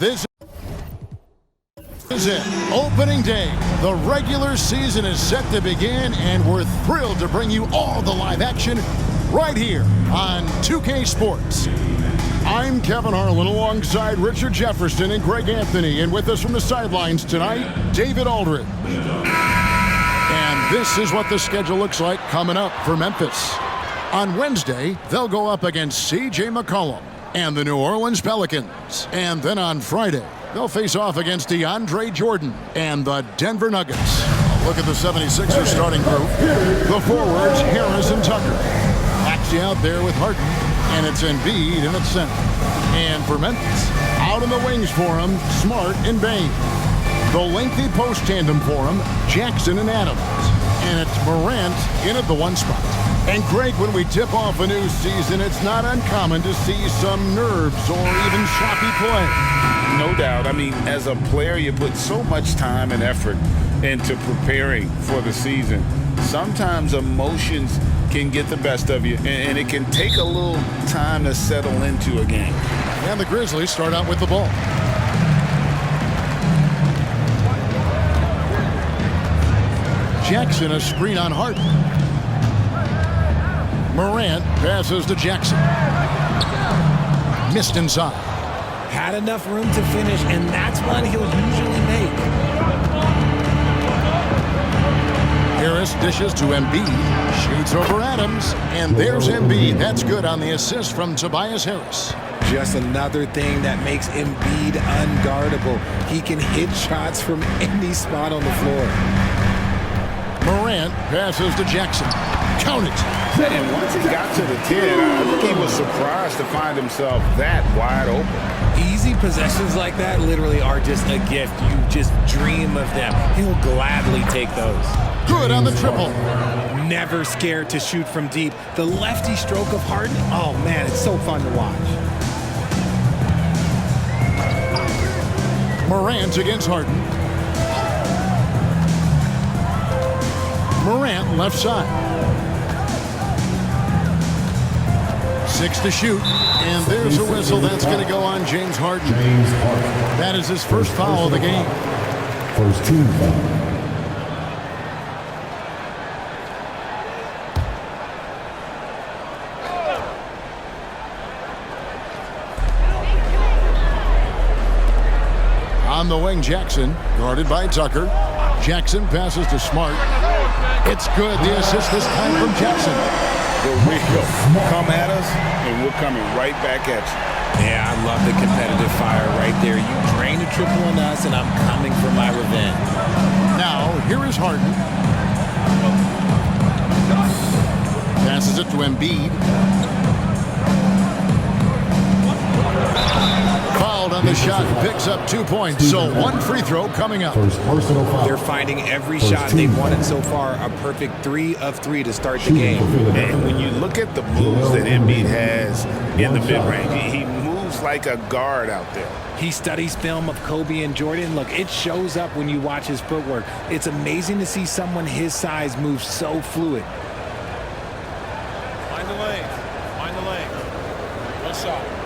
This is it. Opening day. The regular season is set to begin, and we're thrilled to bring you all the live action right here on 2K Sports. I'm Kevin Harlan alongside Richard Jefferson and Greg Anthony, and with us from the sidelines tonight, David Aldridge. And this is what the schedule looks like coming up for Memphis. On Wednesday, they'll go up against C.J. McCollum and the New Orleans Pelicans. And then on Friday, they'll face off against DeAndre Jordan and the Denver Nuggets. Look at the 76ers starting group. The forwards, Harris and Tucker. Maxey out there with Harden, and it's Embiid in its center. And for Memphis, out in the wings for him, Smart and Bane. The lengthy post tandem for him, Jackson and Adams. And it's Morant in at the one spot. And Greg, when we tip off a new season, it's not uncommon to see some nerves or even choppy play. No doubt. I mean, as a player, you put so much time and effort into preparing for the season. Sometimes emotions can get the best of you, and it can take a little time to settle into a game. And the Grizzlies start out with the ball. Jackson, a screen on Harden. Morant passes to Jackson. Missed inside. Had enough room to finish, and that's one he'll usually make. Harris dishes to Embiid. Shoots over Adams. And there's Embiid. That's good on the assist from Tobias Harris. Just another thing that makes Embiid unguardable. He can hit shots from any spot on the floor. Morant passes to Jackson. Count it. And once he got to the 10, I think he was surprised to find himself that wide open. Easy possessions like that literally are just a gift. You just dream of them. He'll gladly take those. Good on the triple. Never scared to shoot from deep. The lefty stroke of Harden, oh man, it's so fun to watch. Morant against Harden. Morant left side. 6 to shoot, and there's a whistle. That's going to go on James Harden. That is his first foul of the game. First team foul. On the wing, Jackson, guarded by Tucker. Jackson passes to Smart. It's good. The assist this time from Jackson. Here we go. Come at us, and we're coming right back at you. Yeah, I love the competitive fire right there. You drain a triple on us, and I'm coming for my revenge. Now, here is Harden. Passes it to Embiid. Fouled on the shot, picks up 2 points. So one free throw coming up. First personal foul. They're finding every shot they've wanted so far. A perfect 3 of 3 to start the game. And when you look at the moves that Embiid has in the mid-range, he moves like a guard out there. He studies film of Kobe and Jordan. Look, it shows up when you watch his footwork. It's amazing to see someone his size move so fluid. Find the lane. Find the lane. One shot.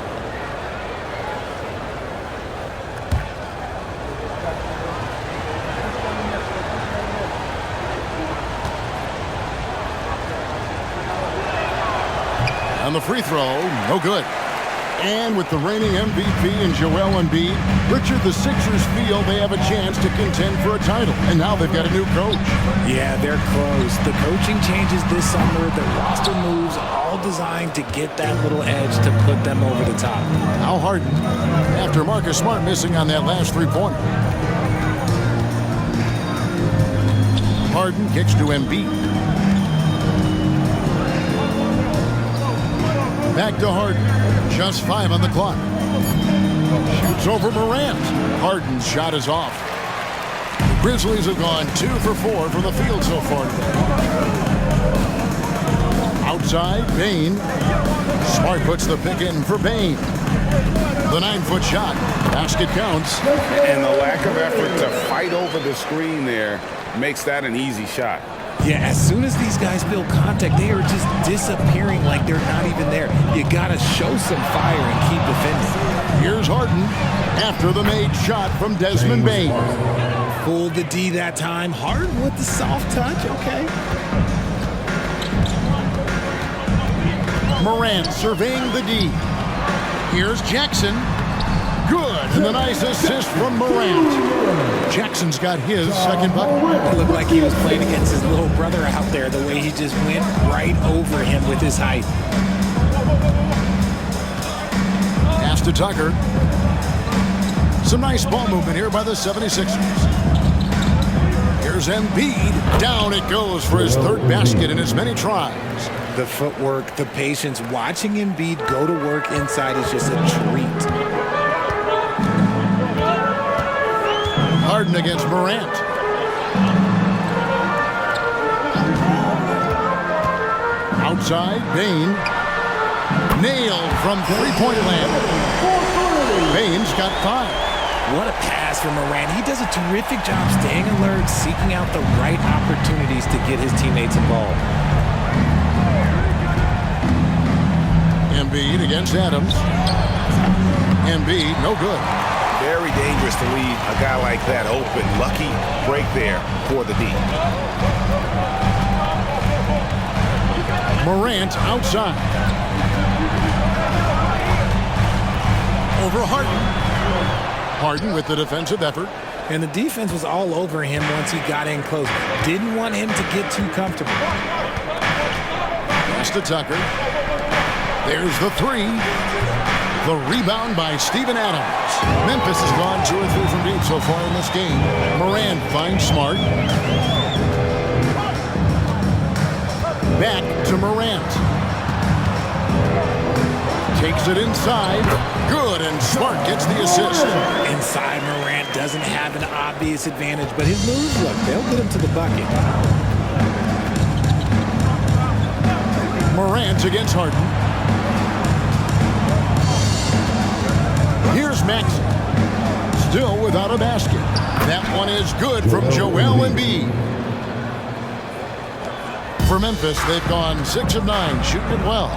On the free throw, no good. And with the reigning MVP in Joel Embiid, Richard, the Sixers feel they have a chance to contend for a title. And now they've got a new coach. Yeah, they're close. The coaching changes this summer, the roster moves, all designed to get that little edge to put them over the top. Now Harden, after Marcus Smart missing on that last three-pointer. Harden kicks to Embiid. Back to Harden. Just 5 on the clock. Shoots over Morant. Harden's shot is off. The Grizzlies have gone 2 for 4 from the field so far today. Outside, Bane. Smart puts the pick in for Bane. The 9-foot shot. Basket counts. And the lack of effort to fight over the screen there makes that an easy shot. Yeah, as soon as these guys feel contact, they are just disappearing like they're not even there. You got to show some fire and keep defending. Here's Harden. after the made shot from Desmond Bain. Fooled the D that time. Harden with the soft touch. Okay. Morant surveying the D. Here's Jackson. Good, and the nice assist from Morant. Jackson's got his second bucket. It looked like he was playing against his little brother out there, the way he just went right over him with his height. Pass to Tucker. Some nice ball movement here by the 76ers. Here's Embiid. Down it goes for his third basket in as many tries. The footwork, the patience, watching Embiid go to work inside is just a treat. Harden against Morant. Outside, Bain. Nailed from three-point land. Bain's got 5. What a pass from Morant. He does a terrific job staying alert, seeking out the right opportunities to get his teammates involved. Embiid against Adams. Embiid, no good. Very dangerous to leave a guy like that open. Lucky break there for the D. Morant outside. Over Harden. Harden with the defensive effort. And the defense was all over him once he got in close. Didn't want him to get too comfortable. Pass to Tucker. There's the 3. The rebound by Steven Adams. Memphis has gone 2 or 3 from deep so far in this game. Morant finds Smart. Back to Morant. Takes it inside. Good, and Smart gets the assist. Inside, Morant doesn't have an obvious advantage, but his moves, look, they'll get him to the bucket. Morant against Harden. Here's Maxey. Still without a basket. That one is good from Joel Embiid. For Memphis, they've gone 6 of 9, shooting it well.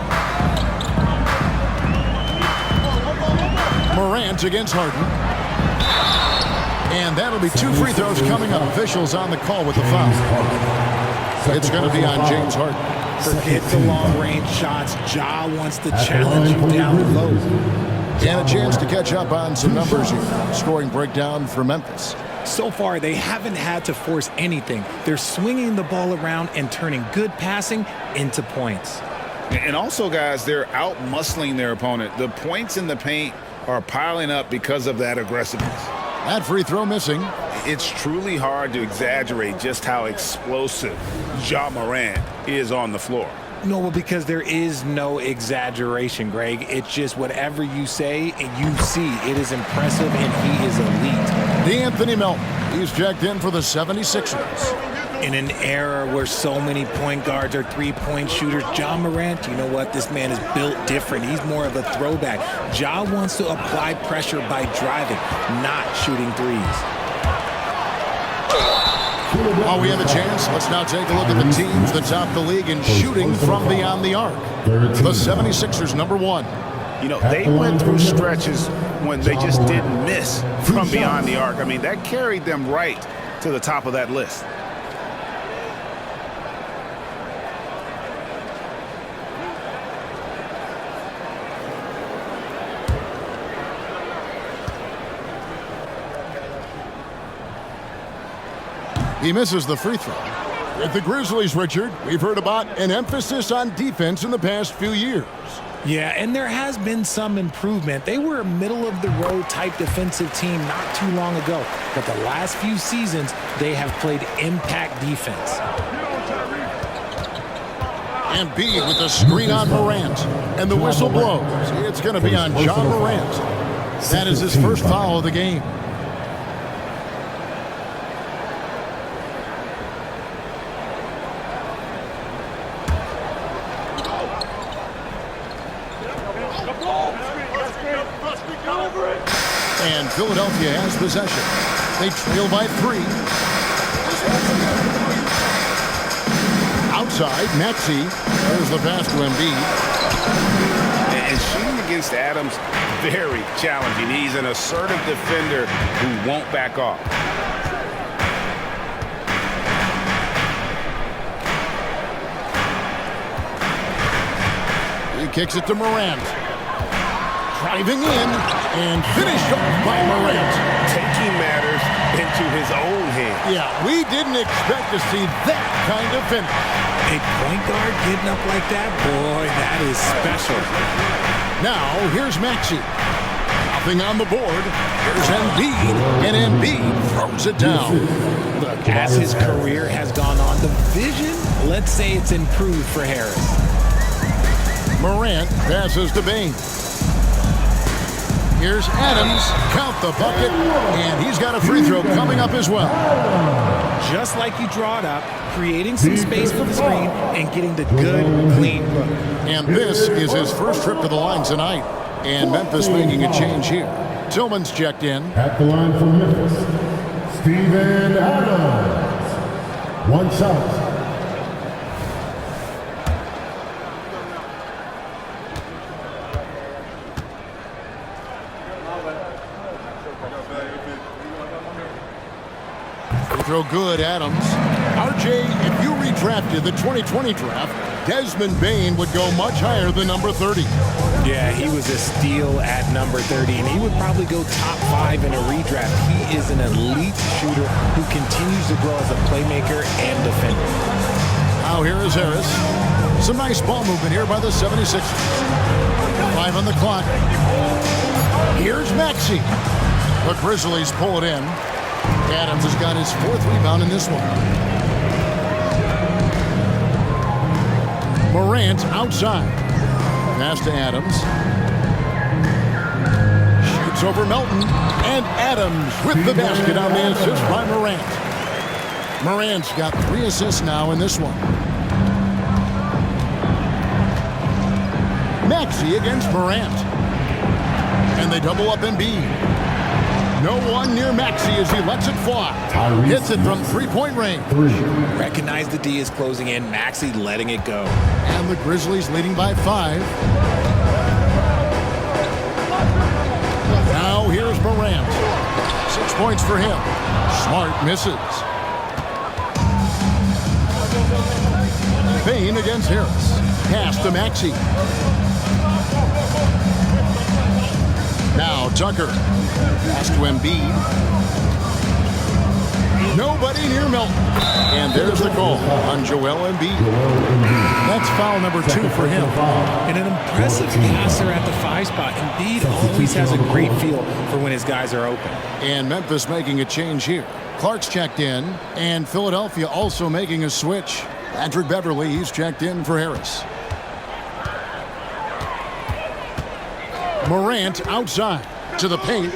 Morant against Harden. And that'll be 2 free throws coming up. Officials on the call with the foul. It's going to be on James Harden. Forget the long-range shots. Ja wants to challenge you down low. And a chance to catch up on some numbers here. Scoring breakdown for Memphis. So far, they haven't had to force anything. They're swinging the ball around and turning good passing into points. And also, guys, they're out-muscling their opponent. The points in the paint are piling up because of that aggressiveness. That free throw missing. It's truly hard to exaggerate just how explosive Ja Morant is on the floor. No, well, because there is no exaggeration, Greg. It's just whatever you say and you see. It is impressive, and he is elite. D'Anthony Melton. He's checked in for the 76ers. In an era where so many point guards are three-point shooters, Ja Morant, you know what? This man is built different. He's more of a throwback. Ja wants to apply pressure by driving, not shooting threes. While we have a chance, let's now take a look at the teams that top the league in shooting from beyond the arc. The 76ers, number 1. You know, they went through stretches when they just didn't miss from beyond the arc. I mean, that carried them right to the top of that list. He misses the free throw. With the Grizzlies, Richard, we've heard about an emphasis on defense in the past few years. Yeah, and there has been some improvement. They were a middle-of-the-road type defensive team not too long ago. But the last few seasons, they have played impact defense. Embiid with the screen on Morant. And the whistle blows. It's going to be on Ja Morant. That is his first foul of the game. And Philadelphia has possession. They trail by 3. Outside, Maxey. There's the pass to Embiid. And shooting the against Adams, very challenging. He's an assertive defender who won't back off. He kicks it to Morant. Driving in and finished off by Morant. Taking matters into his own hands. Yeah, we didn't expect to see that kind of finish. A point guard getting up like that, boy, that is special. Now, here's Maxey. Nothing on the board. Here's Embiid, and Embiid throws it down. Look, as his career has gone on, the vision, let's say it's improved for Harris. Morant passes to Bain. Here's Adams, count the bucket, and he's got a free throw coming up as well. Just like you draw it up, creating some space for the screen and getting the good, clean look. And this is his first trip to the line tonight. And Memphis making a change here. Tillman's checked in. At the line for Memphis, Steven Adams. One shot. Throw good, Adams. RJ, if you redrafted the 2020 draft, Desmond Bain would go much higher than number 30. Yeah, he was a steal at number 30, and he would probably go top 5 in a redraft. He is an elite shooter who continues to grow as a playmaker and defender. Now here is Harris. Some nice ball movement here by the 76ers. 5 on the clock. Here's Maxey. The Grizzlies pull it in. Adams has got his 4th rebound in this one. Morant outside. Pass to Adams. Shoots over Melton. And Adams with the basket on the assist by Morant. Morant's got 3 assists now in this one. Maxey against Morant. And they double up Embiid. No one near Maxey as he lets it fly. Hits it from 3-point range. Recognize the D is closing in. Maxey letting it go. And the Grizzlies leading by 5. Now here's Morant. 6 points for him. Smart misses. Bain against Harris. Pass to Maxey. Now Tucker. Pass to Embiid. Nobody near Melton. And there's the call on Joel Embiid. That's foul number 2 for him. And an impressive passer at the 5 spot. Embiid always has a great feel for when his guys are open. And Memphis making a change here. Clark's checked in, and Philadelphia also making a switch. Patrick Beverly, he's checked in for Harris. Morant outside to the paint.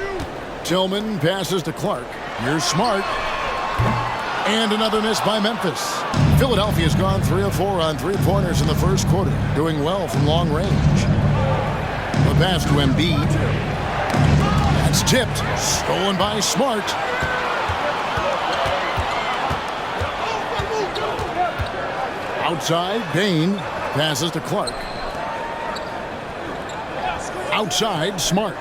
Tillman passes to Clark. Here's Smart. And another miss by Memphis. Philadelphia's gone 3 of 4 on 3-pointers in the first quarter, doing well from long range. The pass to Embiid. That's tipped. Stolen by Smart. Outside, Bain passes to Clark. Outside, Smart.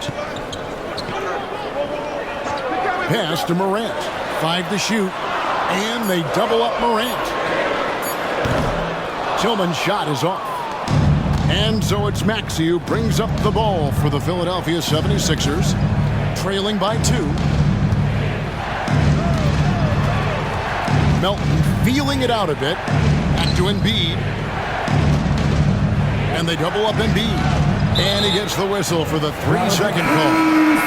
Pass to Morant. 5 to shoot. And they double up Morant. Tillman's shot is off. And so it's Maxey who brings up the ball for the Philadelphia 76ers. Trailing by 2. Melton feeling it out a bit. Back to Embiid. And they double up Embiid. And he gets the whistle for the 3-second call.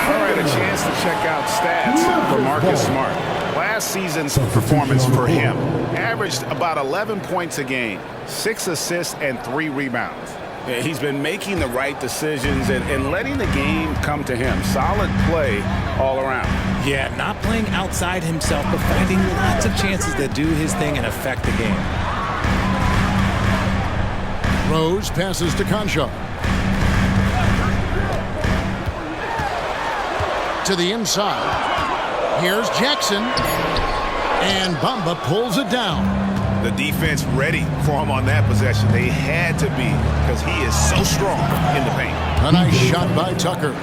All right, a chance to check out stats for Marcus Smart. Last season's performance for him averaged about 11 points a game, 6 assists, and 3 rebounds. Yeah, he's been making the right decisions and letting the game come to him. Solid play all around. Yeah, not playing outside himself, but finding lots of chances to do his thing and affect the game. Rose passes to Concha. To the inside. Here's Jackson. And Bamba pulls it down. The defense ready for him on that possession. They had to be because he is so strong in the paint. A nice shot by Tucker.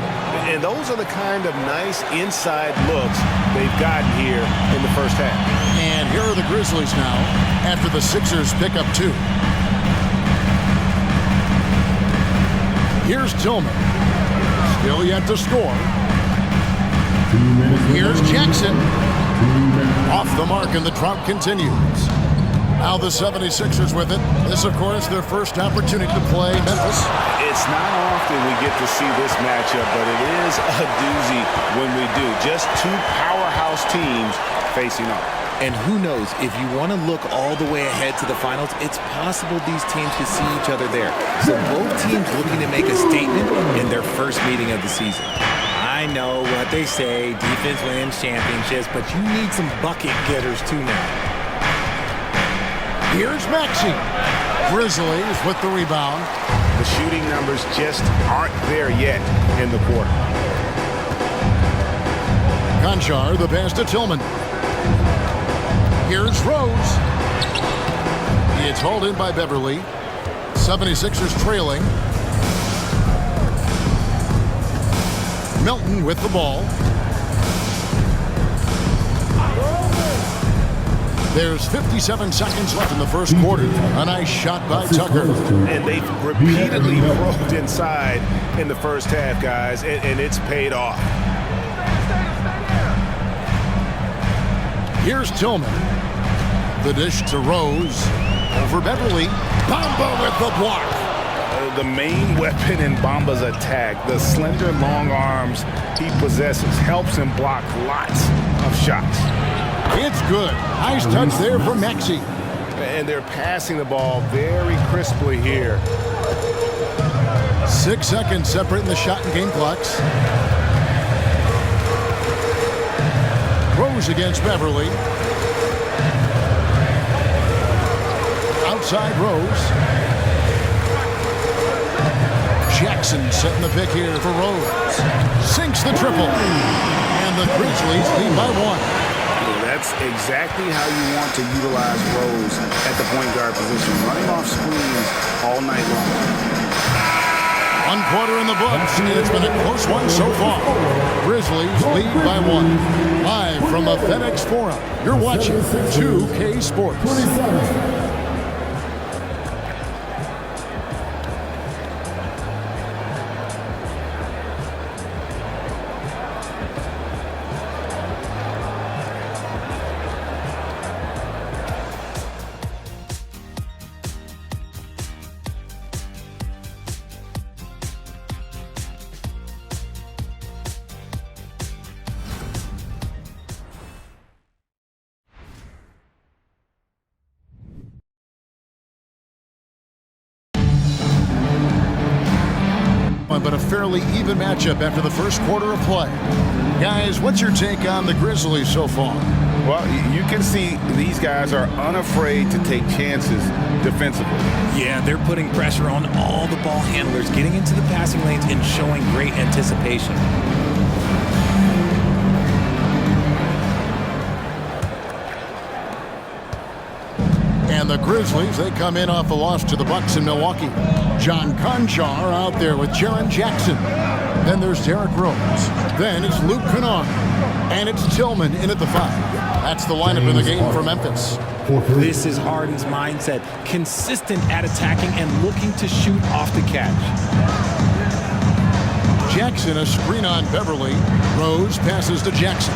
And those are the kind of nice inside looks they've gotten here in the first half. And here are the Grizzlies now after the Sixers pick up 2. Here's Tillman. Still yet to score. Here's Jackson. Off the mark, and the drought continues. Now the 76ers with it. This, of course, their first opportunity to play Memphis. It's not often we get to see this matchup, but it is a doozy when we do. Just 2 powerhouse teams facing off. And who knows, if you want to look all the way ahead to the finals, it's possible these teams could see each other there. So both teams looking to make a statement in their first meeting of the season. I know what they say, defense wins championships, but you need some bucket getters too now. Here's Maxey. Grizzlies with the rebound. The shooting numbers just aren't there yet in the quarter. Conchar, the pass to Tillman. Here's Rose. It's hauled in by Beverly. 76ers trailing. Milton with the ball. There's 57 seconds left in the first quarter. A nice shot by Tucker. And they've repeatedly probed inside in the first half, guys, and it's paid off. Here's Tillman. The dish to Rose. Over Beverly. Bamba with the block. The main weapon in Bamba's attack, the slender, long arms he possesses, helps him block lots of shots. It's good. Nice touch there from Maxey. And they're passing the ball very crisply here. 6 seconds separating the shot and game clocks. Rose against Beverly. Outside Rose. Jackson setting the pick here for Rose. Sinks the triple. And the Grizzlies lead by 1. That's exactly how you want to utilize Rose at the point guard position. Running off screens all night long. 1 quarter in the books. It's been a close one so far. Grizzlies lead by 1. Live from the FedEx Forum, you're watching 2K Sports. 27. But a fairly even matchup after the first quarter of play. Guys, what's your take on the Grizzlies so far? Well, you can see these guys are unafraid to take chances defensively. Yeah, they're putting pressure on all the ball handlers, getting into the passing lanes and showing great anticipation. And the Grizzlies, they come in off a loss to the Bucks in Milwaukee. John Conchar out there with Jaren Jackson. Then there's Derrick Rose. Then it's Luke Kennard. And it's Tillman in at the 5. That's the lineup in the game for Memphis. This is Harden's mindset. Consistent at attacking and looking to shoot off the catch. Jackson, a screen on Beverly. Rose passes to Jackson.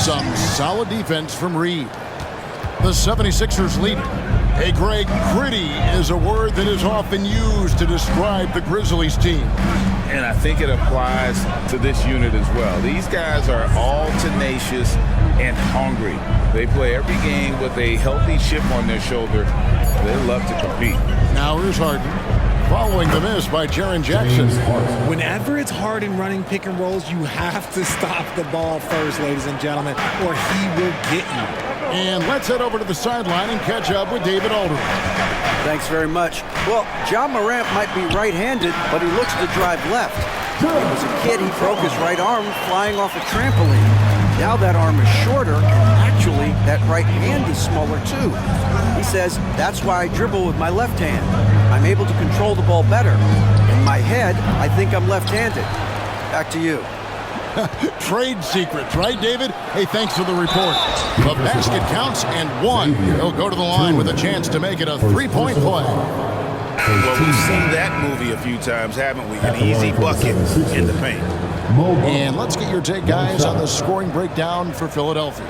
Some solid defense from Reed. The 76ers lead. Hey, Greg, gritty is a word that is often used to describe the Grizzlies team. And I think it applies to this unit as well. These guys are all tenacious and hungry. They play every game with a healthy chip on their shoulder. They love to compete. Now here's Harden. Following the miss by Jaren Jackson. Whenever it's Harden running pick and rolls, you have to stop the ball first, ladies and gentlemen, or he will get you. And let's head over to the sideline and catch up with David Aldridge. Thanks very much. Well, Ja Morant might be right-handed, but he looks to drive left. When he was a kid, he broke his right arm flying off a trampoline. Now that arm is shorter, and actually that right hand is smaller too. He says, that's why I dribble with my left hand. I'm able to control the ball better. In my head, I think I'm left-handed. Back to you. Trade secrets, right, David? Hey, thanks for the report. The basket counts and one. He'll go to the line with a chance to make it a three-point play. Well, we've seen that movie a few times, haven't we? An easy bucket in the paint. And let's get your take, guys, on the scoring breakdown for Philadelphia.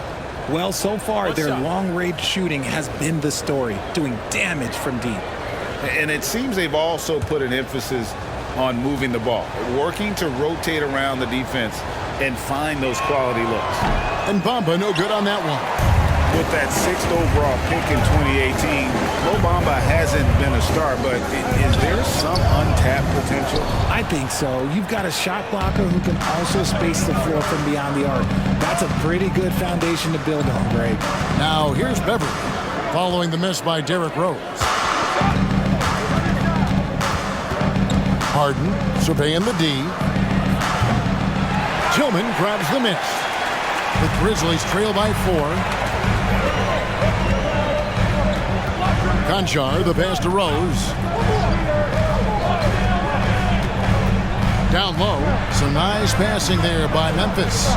Well, so far, their long-range shooting has been the story, doing damage from deep. And it seems they've also put an emphasis on moving the ball, working to rotate around the defense and find those quality looks. And Bamba no good on that one. With that 6th overall pick in 2018, Mo Bamba hasn't been a star, but is there some untapped potential? I think so. You've got a shot blocker who can also space the floor from beyond the arc. That's a pretty good foundation to build on, Greg. Now here's Beverly, following the miss by Derrick Rose. Harden surveying the D. Tillman grabs the miss. The Grizzlies trail by 4. Conchar, the pass to Rose. Down low, some nice passing there by Memphis.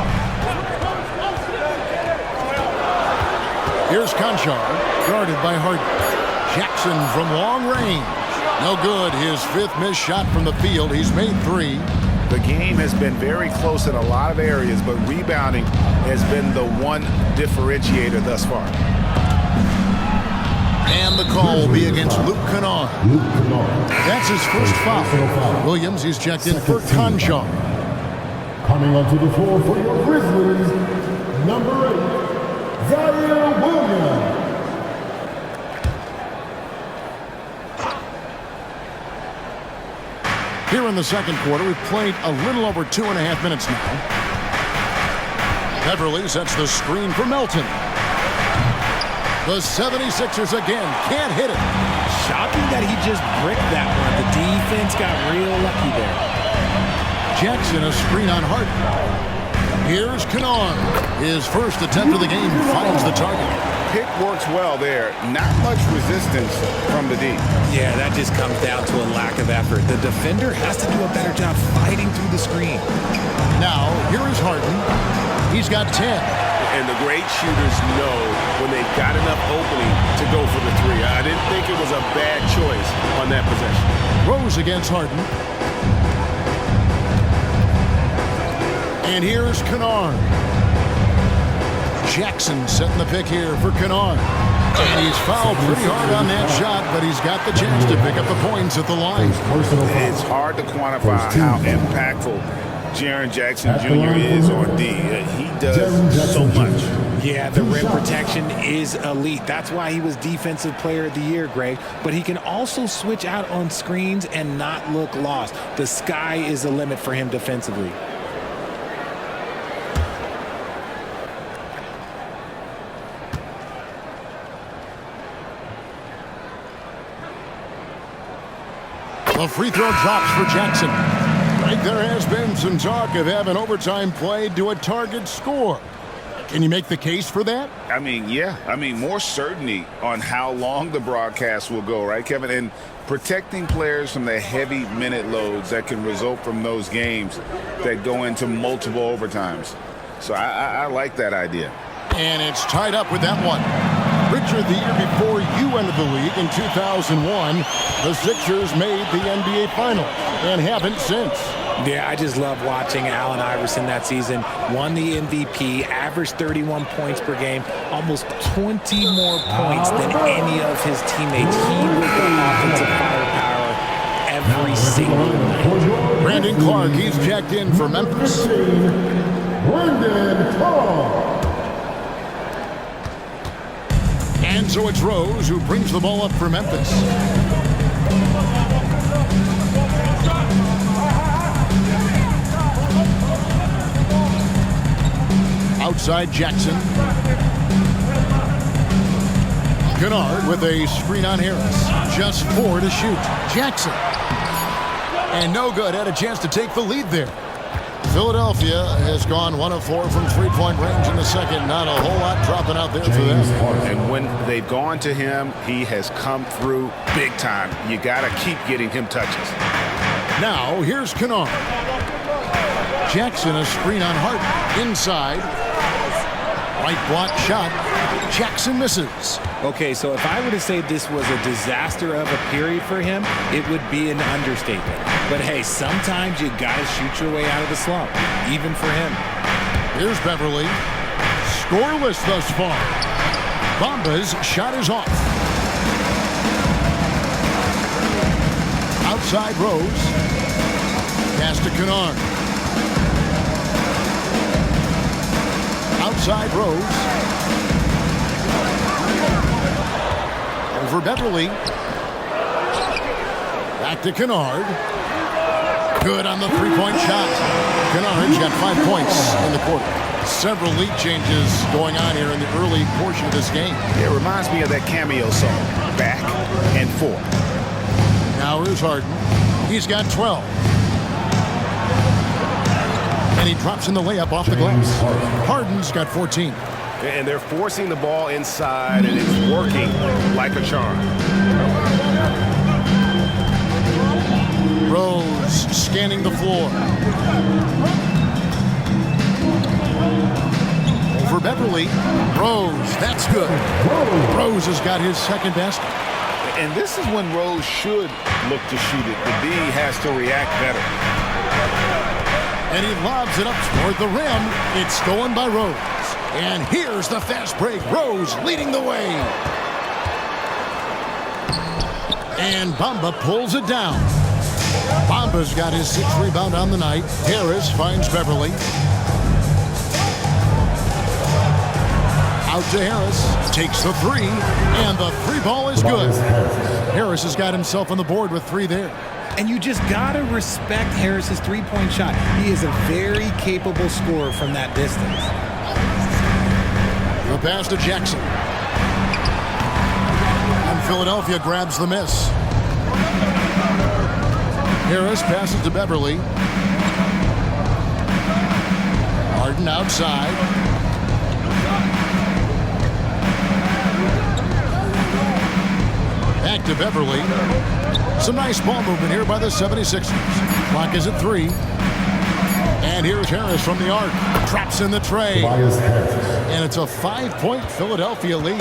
Here's Conchar, guarded by Harden. Jackson from long range. No good. His 5th missed shot from the field. He's made 3. The game has been very close in a lot of areas, but rebounding has been the one differentiator thus far. And the call will be against Luke Kennard. That's his first foul. Williams, he's checked in for Conchar. Coming onto the floor for your Grizzlies, number 8, Zaire Williams. Here in the second quarter, we've played a little over 2.5 minutes now. Beverly sets the screen for Melton. The 76ers again can't hit it. Shocking that he just bricked that one. The defense got real lucky there. Jackson, a screen on Harden. Here's Kennard. His first attempt of the game finds the target. Pick works well there. Not much resistance from the D. Yeah, that just comes down to a lack of effort. The defender has to do a better job fighting through the screen. Now, here is Harden. He's got 10. And the great shooters know when they've got enough opening to go for the 3. I didn't think it was a bad choice on that possession. Rose against Harden. And here's Kennard. Jackson setting the pick here for Kennard. And he's fouled pretty hard on that shot, but he's got the chance to pick up the points at the line. It's hard to quantify how impactful Jaren Jackson Jr. is on D. He does so much. Yeah, the rim protection is elite. That's why he was Defensive Player of the Year, Greg. But he can also switch out on screens and not look lost. The sky is the limit for him defensively. The free throw drops for Jackson. Right, there has been some talk of having overtime played to a target score. Can you make the case for that? I mean, yeah. I mean, more certainty on how long the broadcast will go, right, Kevin? And protecting players from the heavy minute loads that can result from those games that go into multiple overtimes. So I like that idea. And it's tied up with that one. Richard, the year before you entered the league in 2001, the Sixers made the NBA Finals and haven't since. Yeah, I just love watching Allen Iverson that season. Won the MVP, averaged 31 points per game, almost 20 more points than any of his teammates. He was the offensive firepower every single night. Brandon Clark, he's checked in for Memphis. Brandon Clark. And so it's Rose who brings the ball up for Memphis. Outside Jackson. Kennard with a screen on Harris. Just 4 to shoot. Jackson. And no good. Had a chance to take the lead there. Philadelphia has gone 1 of 4 from three-point range in the second. Not a whole lot dropping out there for them. And when they've gone to him, he has come through big time. You got to keep getting him touches. Now, here's Kennard. Jackson, a screen on Harden. Inside. Right block shot. Jackson misses. Okay, so if I were to say this was a disaster of a period for him, it would be an understatement. But hey, sometimes you gotta shoot your way out of the slump, even for him. Here's Beverly. Scoreless thus far. Bamba's shot is off. Outside Rose. Pass to Kennard. Outside Rose. Over Beverly. Back to Kennard. Good on the three-point shot. Kennard's got 5 points in the quarter. Several lead changes going on here in the early portion of this game. It reminds me of that cameo song, Back and Forth. Now here's Harden. He's got 12. And he drops in the layup off the glass. Harden's got 14. And they're forcing the ball inside, and it's working like a charm. Rose scanning the floor. Over Beverly. Rose, that's good. Rose has got his second best. And this is when Rose should look to shoot it. The D has to react better. And he lobs it up toward the rim. It's stolen by Rose. And here's the fast break. Rose leading the way. And Bamba pulls it down. Bamba's got his 6th rebound on the night. Harris finds Beverly. Out to Harris. Takes the 3. And the 3 ball is good. Harris has got himself on the board with 3 there. And you just gotta respect Harris's three-point shot. He is a very capable scorer from that distance. The pass to Jackson. And Philadelphia grabs the miss. Harris passes to Beverly. Harden outside. Back to Beverly. Some nice ball movement here by the 76ers. Clock is at 3. And here's Harris from the arc. Traps in the tray. And it's a 5-point Philadelphia lead.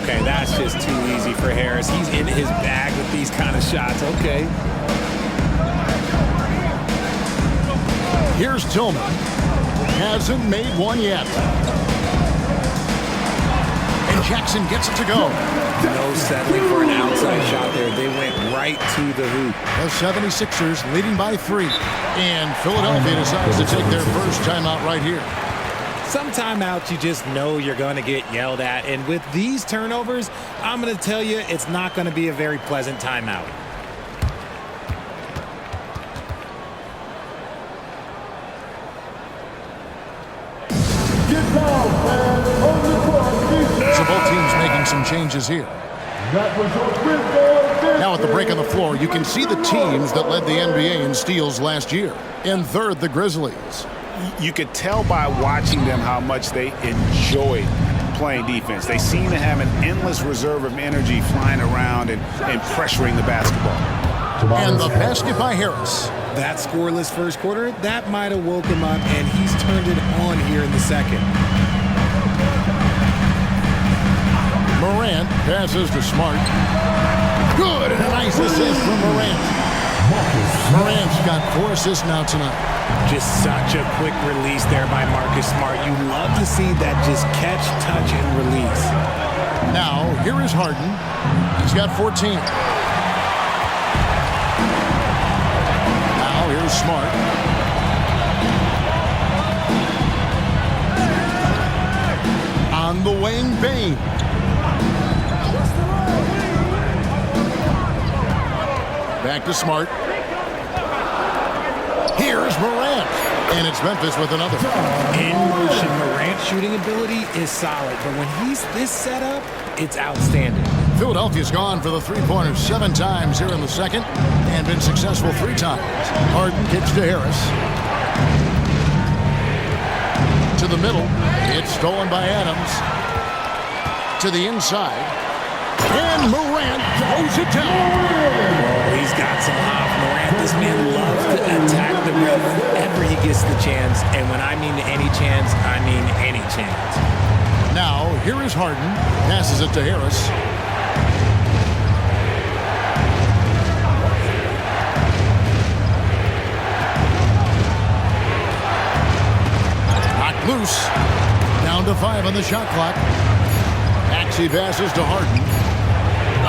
Okay, that's just too easy for Harris. He's in his bag with these kind of shots. Okay. Here's Tillman. Hasn't made one yet. And Jackson gets it to go. No settling for an outside shot there. They went right to the hoop. The 76ers leading by 3. And Philadelphia decides to take their first timeout right here. Some timeouts you just know you're going to get yelled at. And with these turnovers, I'm going to tell you it's not going to be a very pleasant timeout. So both teams making some changes here. Now at the break on the floor, you can see the teams that led the NBA in steals last year. In third, the Grizzlies. You could tell by watching them how much they enjoy playing defense. They seem to have an endless reserve of energy flying around and pressuring the basketball. And the basket by Harris. That scoreless first quarter, that might have woke him up, and he's turned it on here in the second. Morant passes to Smart. Good, and a nice assist from Morant. Morant's got 4 assists now tonight. Just such a quick release there by Marcus Smart. You love to see that just catch, touch, and release. Now, here is Harden. He's got 14. Now, here's Smart. On the wing, Bane. Back to Smart. Here's Morant. And it's Memphis with another. In motion, Morant's shooting ability is solid, but when he's this set up, it's outstanding. Philadelphia's gone for the three-pointer 7 times here in the second and been successful 3 times. Harden kicks to Harris. To the middle. It's stolen by Adams. To the inside. And Morant throws it down. Oh, he's got some hop. Morant, this man loves to attack the rim whenever he gets the chance. And when I mean any chance, I mean any chance. Now, here is Harden. Passes it to Harris. Knocked loose. Down to 5 on the shot clock. Maxey passes to Harden.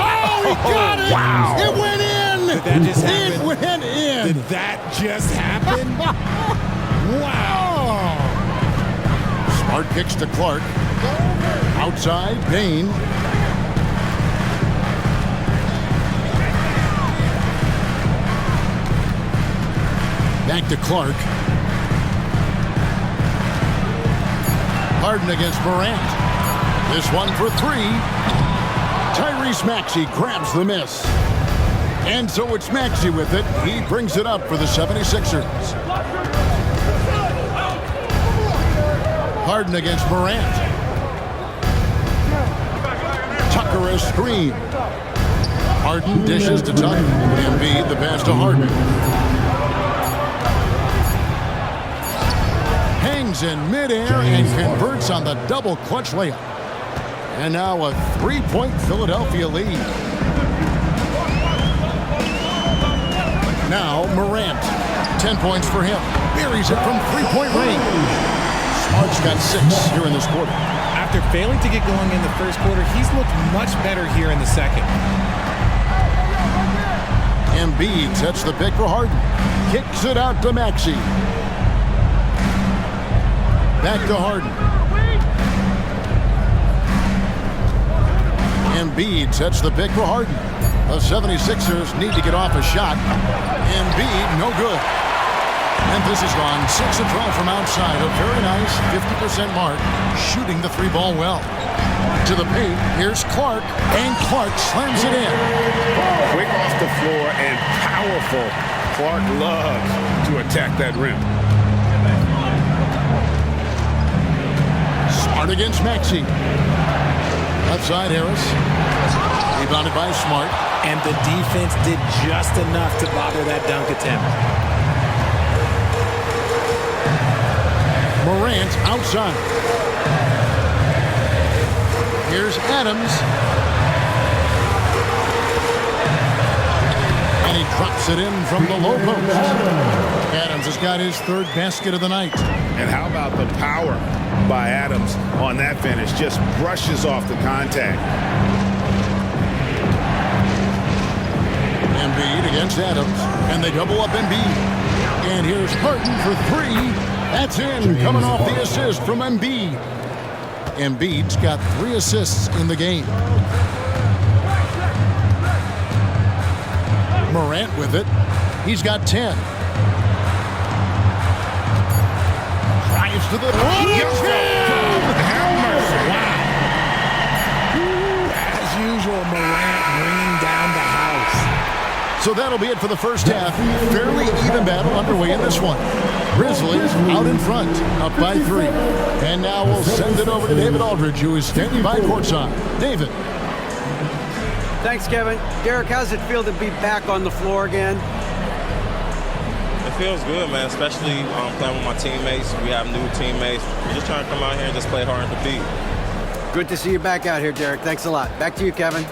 Oh, he got it! Wow. It went in! Did that just happen? It went in! Did that just happen? Wow. Smart kicks to Clark. Outside, Payne. Back to Clark. Harden against Morant. This one for 3. Tyrese Maxey grabs the miss. And so it's Maxey with it. He brings it up for the 76ers. Harden against Morant. Tucker a screen. Harden dishes to Tucker. Embiid the pass to Harden. Hangs in midair and converts on the double clutch layup. And now a 3-point Philadelphia lead. Now Morant. 10 points for him. Buries it from 3-point range. Smart's got 6 here in this quarter. After failing to get going in the first quarter, he's looked much better here in the second. Embiid sets the pick for Harden. Kicks it out to Maxey. Back to Harden. Embiid sets the pick for Harden. The 76ers need to get off a shot. Embiid, no good. Memphis has gone 6 of 12 from outside. A very nice 50% mark, shooting the 3-ball well. To the paint, here's Clark, and Clark slams it in. Quick off the floor and powerful. Clark loves to attack that rim. Smart against Maxey. Left side, Harris. Rebounded by Smart. And the defense did just enough to bother that dunk attempt. Morant outside. Here's Adams. And he drops it in from the low post. Adams has got his 3rd basket of the night. And how about the power by Adams on that finish? Just brushes off the contact. Embiid against Adams. And they double up Embiid. And here's Harden for 3. That's in, coming off the assist from Embiid. Embiid's got 3 assists in the game. Morant with it. He's got 10. Drives to the... As usual, Morant bringing down the house. So that'll be it for the first half. Fairly even battle underway in this one. Grizzlies out in front, up by 3. And now we'll send it over to David Aldridge, who is standing by courtside. David. Thanks, Kevin. Derek, how's it feel to be back on the floor again? It feels good, man, especially playing with my teammates. We have new teammates. We're just trying to come out here and just play hard and compete. Good to see you back out here, Derek. Thanks a lot. Back to you, Kevin.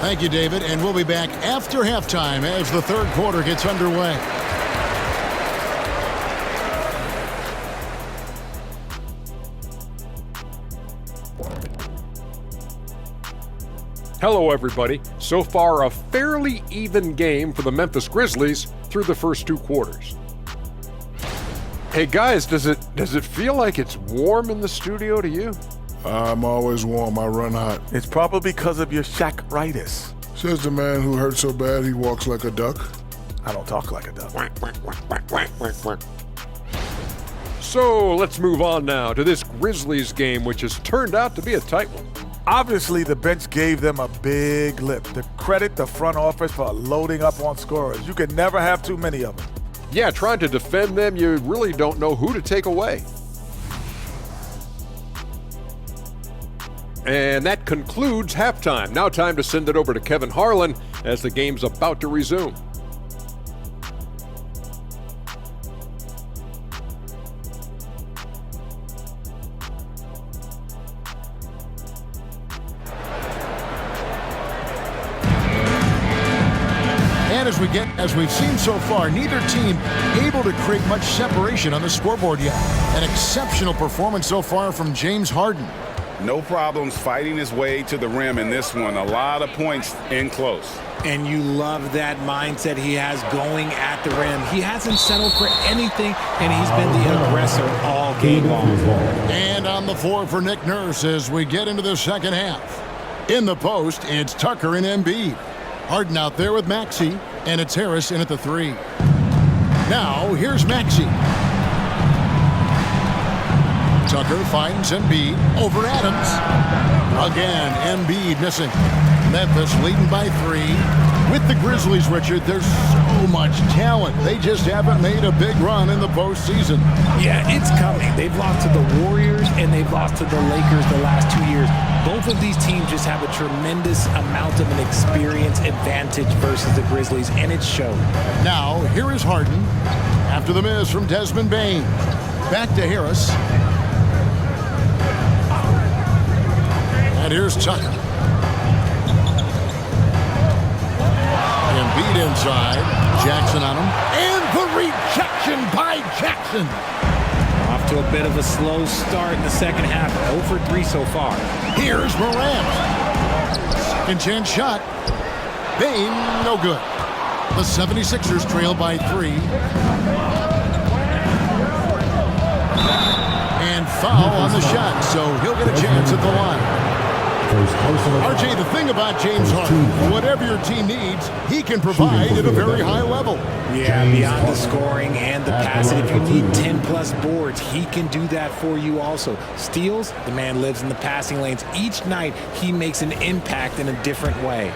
Thank you, David. And we'll be back after halftime as the 3rd quarter gets underway. Hello, everybody. So far, a fairly even game for the Memphis Grizzlies through the first 2 quarters. Hey, guys, does it feel like it's warm in the studio to you? I'm always warm. I run hot. It's probably because of your Shaq-ritis. Says the man who hurt so bad he walks like a duck. I don't talk like a duck. So let's move on now to this Grizzlies game, which has turned out to be a tight one. Obviously, the bench gave them a big lip. To credit the front office for loading up on scorers. You can never have too many of them. Yeah, trying to defend them, you really don't know who to take away. And that concludes halftime. Now time to send it over to Kevin Harlan as the game's about to resume. And as we've seen so far, neither team able to create much separation on the scoreboard yet. An exceptional performance so far from James Harden. No problems fighting his way to the rim in this one. A lot of points in close. And you love that mindset he has going at the rim. He hasn't settled for anything, and he's been the aggressor all game long. And on the floor for Nick Nurse as we get into the second half. In the post, it's Tucker and Embiid. Harden out there with Maxey, and it's Harris in at the 3. Now, here's Maxey. Tucker finds Embiid over Adams. Again, Embiid missing. Memphis leading by 3. With the Grizzlies, Richard, there's so much talent. They just haven't made a big run in the postseason. Yeah, it's coming. They've lost to the Warriors and they've lost to the Lakers the last 2 years. Both of these teams just have a tremendous amount of an experience advantage versus the Grizzlies, and it showed. Now, here is Harden after the miss from Desmond Bane. Back to Harris. And here's Tucker. Embiid inside. Jackson on him. And the rejection by Jackson. Off to a bit of a slow start in the second half. 0 for 3 so far. Here's Morant. Second chance shot. Bane, no good. The 76ers trail by 3. And foul on the shot, so he'll get a chance at the line. RJ, the thing about James Harden, whatever your team needs, he can provide at a very high level. Yeah, beyond the scoring and the passing. If you need 10-plus boards, he can do that for you also. Steals, the man lives in the passing lanes. Each night, he makes an impact in a different way.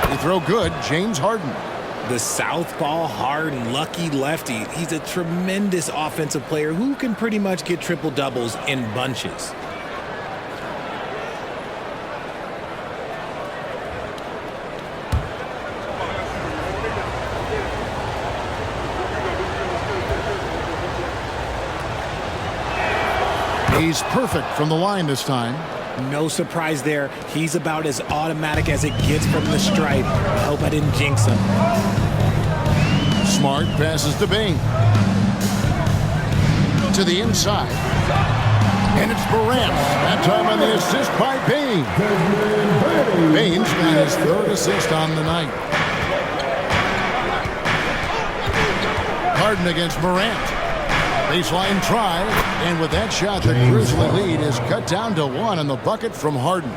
They throw good, James Harden. The southpaw Harden, lucky lefty. He's a tremendous offensive player who can pretty much get triple-doubles in bunches. He's perfect from the line this time. No surprise there. He's about as automatic as it gets from the stripe. I hope I didn't jinx him. Smart passes to Bane. To the inside. And it's Morant. That time on the assist by Bane. Bane's got his 3rd assist on the night. Harden against Morant. Baseline try, and with that shot, the Grizzly lead is cut down to 1 on the bucket from Harden.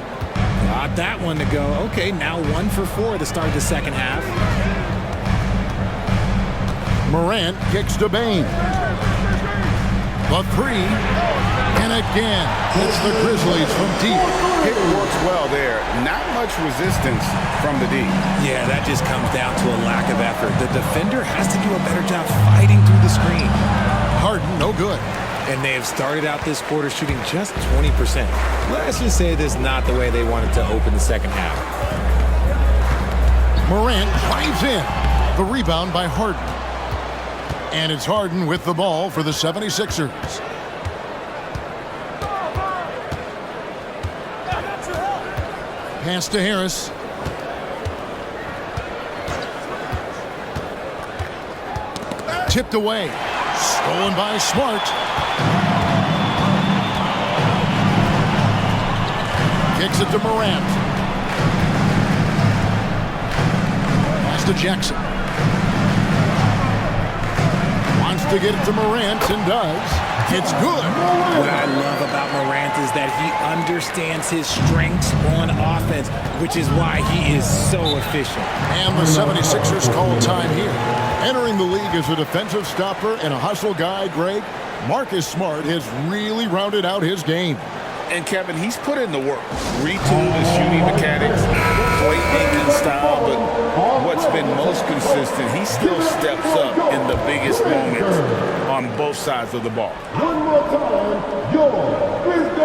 Got that one to go. Okay, now 1 for 4 to start the second half. Morant kicks to Bane. The 3, and again, it's the Grizzlies from deep. It works well there. Not much resistance from the D. Yeah, that just comes down to a lack of effort. The defender has to do a better job fighting through the screen. Harden, no good. And they have started out this quarter shooting just 20%. Let's just say this is not the way they wanted to open the second half. Morant drives in. The rebound by Harden. And it's Harden with the ball for the 76ers. Pass to Harris. Tipped away. Stolen by Smart. Kicks it to Morant. Pass to Jackson. Wants to get it to Morant and does. It's good. What I love about Morant is that he understands his strengths on offense, which is why he is so efficient. And the 76ers call time here. Entering the league as a defensive stopper and a hustle guy, Greg, Marcus Smart has really rounded out his game. And Kevin, he's put in the work. Retooled his shooting mechanics, playmaking style, but what's been most most consistent, he still steps up in the biggest moments on both sides of the ball. One more time, your GRIZZLIES.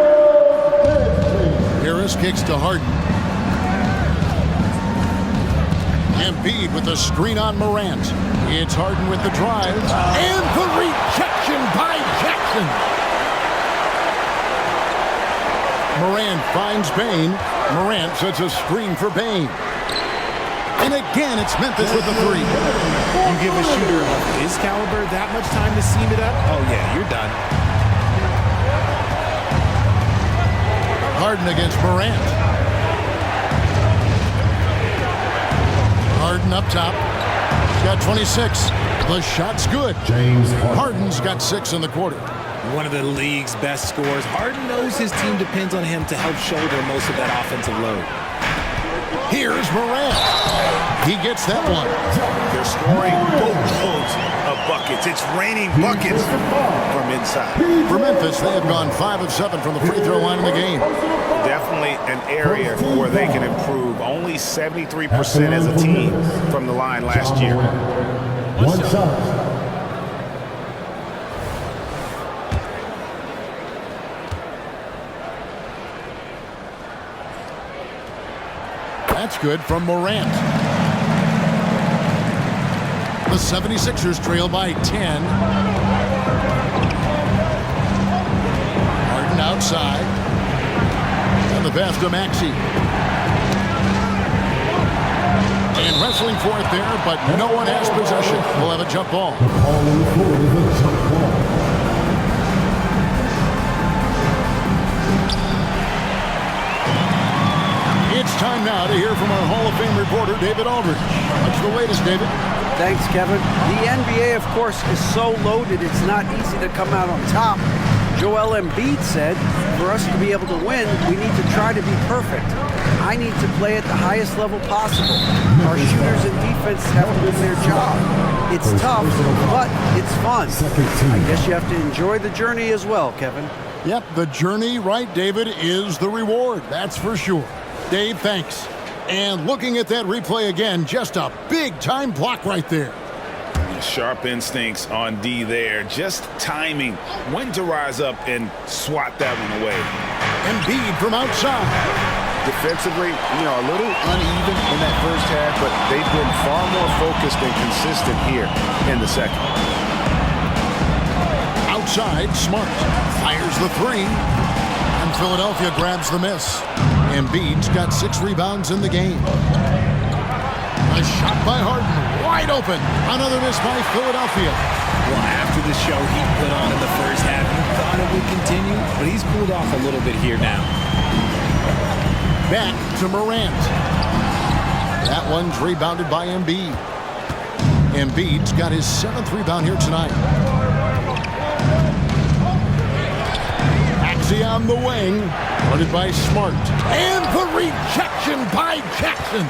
Harris kicks to Harden. Embiid with the screen on Morant. It's Harden with the drive. And the rejection by Jackson. Morant finds Bane. Morant sets a screen for Bane. And again, it's Memphis with the three. You give a shooter of his caliber that much time to seam it up? Oh, yeah, you're done. Harden against Morant. Harden up top. He's got 26. The shot's good. James Harden's got 6 in the quarter. One of the league's best scorers. Harden knows his team depends on him to help shoulder most of that offensive load. Here's Morant. He gets that one. They're scoring boatloads of buckets. It's raining buckets from inside. For Memphis, they have gone 5 of 7 from the free throw line in the game. Definitely an area where they can improve. Only 73% as a team from the line last year. One shot. That's good from Morant. The 76ers trail by 10. Harden outside. And the pass to Maxey. And wrestling for it there, but no one has possession. We'll have a jump ball. The ball on the floor is a jump ball. It's time now to hear from our Hall of Fame reporter, David Aldridge. What's the latest, David? Thanks, Kevin. The NBA, of course, is so loaded it's not easy to come out on top. Joel Embiid said, for us to be able to win, we need to try to be perfect. I need to play at the highest level possible. Our shooters and defense have to do their job. It's tough, but it's fun. I guess you have to enjoy the journey as well, Kevin. Yep, the journey, right, David, is the reward. That's for sure. Dave, thanks. And looking at that replay again, just a big-time block right there. Sharp instincts on D there. Just timing when to rise up and swat that one away. Embiid from outside. Defensively, a little uneven in that first half, but they've been far more focused and consistent here in the second. Outside, Smart fires the three. And Philadelphia grabs the miss. Embiid's got 6 rebounds in the game. A shot by Harden, wide open. Another miss by Philadelphia. Well, after the show he put on in the first half, he thought it would continue, but he's cooled off a little bit here now. Back to Morant. That one's rebounded by Embiid. Embiid's got his 7th rebound here tonight. Maxey on the wing. Guarded by Smart. And the rejection by Jackson.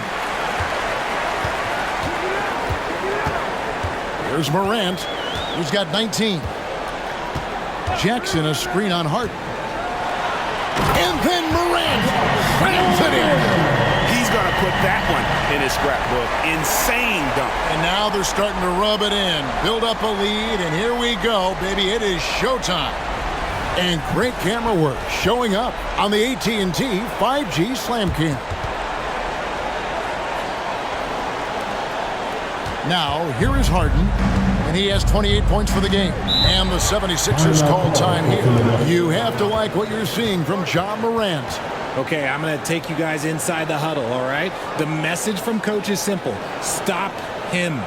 Here's Morant. He's got 19. Jackson a screen on Harden. And then Morant slams it in. He's going to put that one in his scrapbook. Insane dunk. And now they're starting to rub it in. Build up a lead, and here we go, baby. It is showtime. And great camera work showing up on the AT&T 5G Slam Cam. Now, here is Harden, and he has 28 points for the game. And the 76ers call time here. You have to like what you're seeing from Ja Morant. Okay, I'm going to take you guys inside the huddle, all right? The message from Coach is simple. Stop him.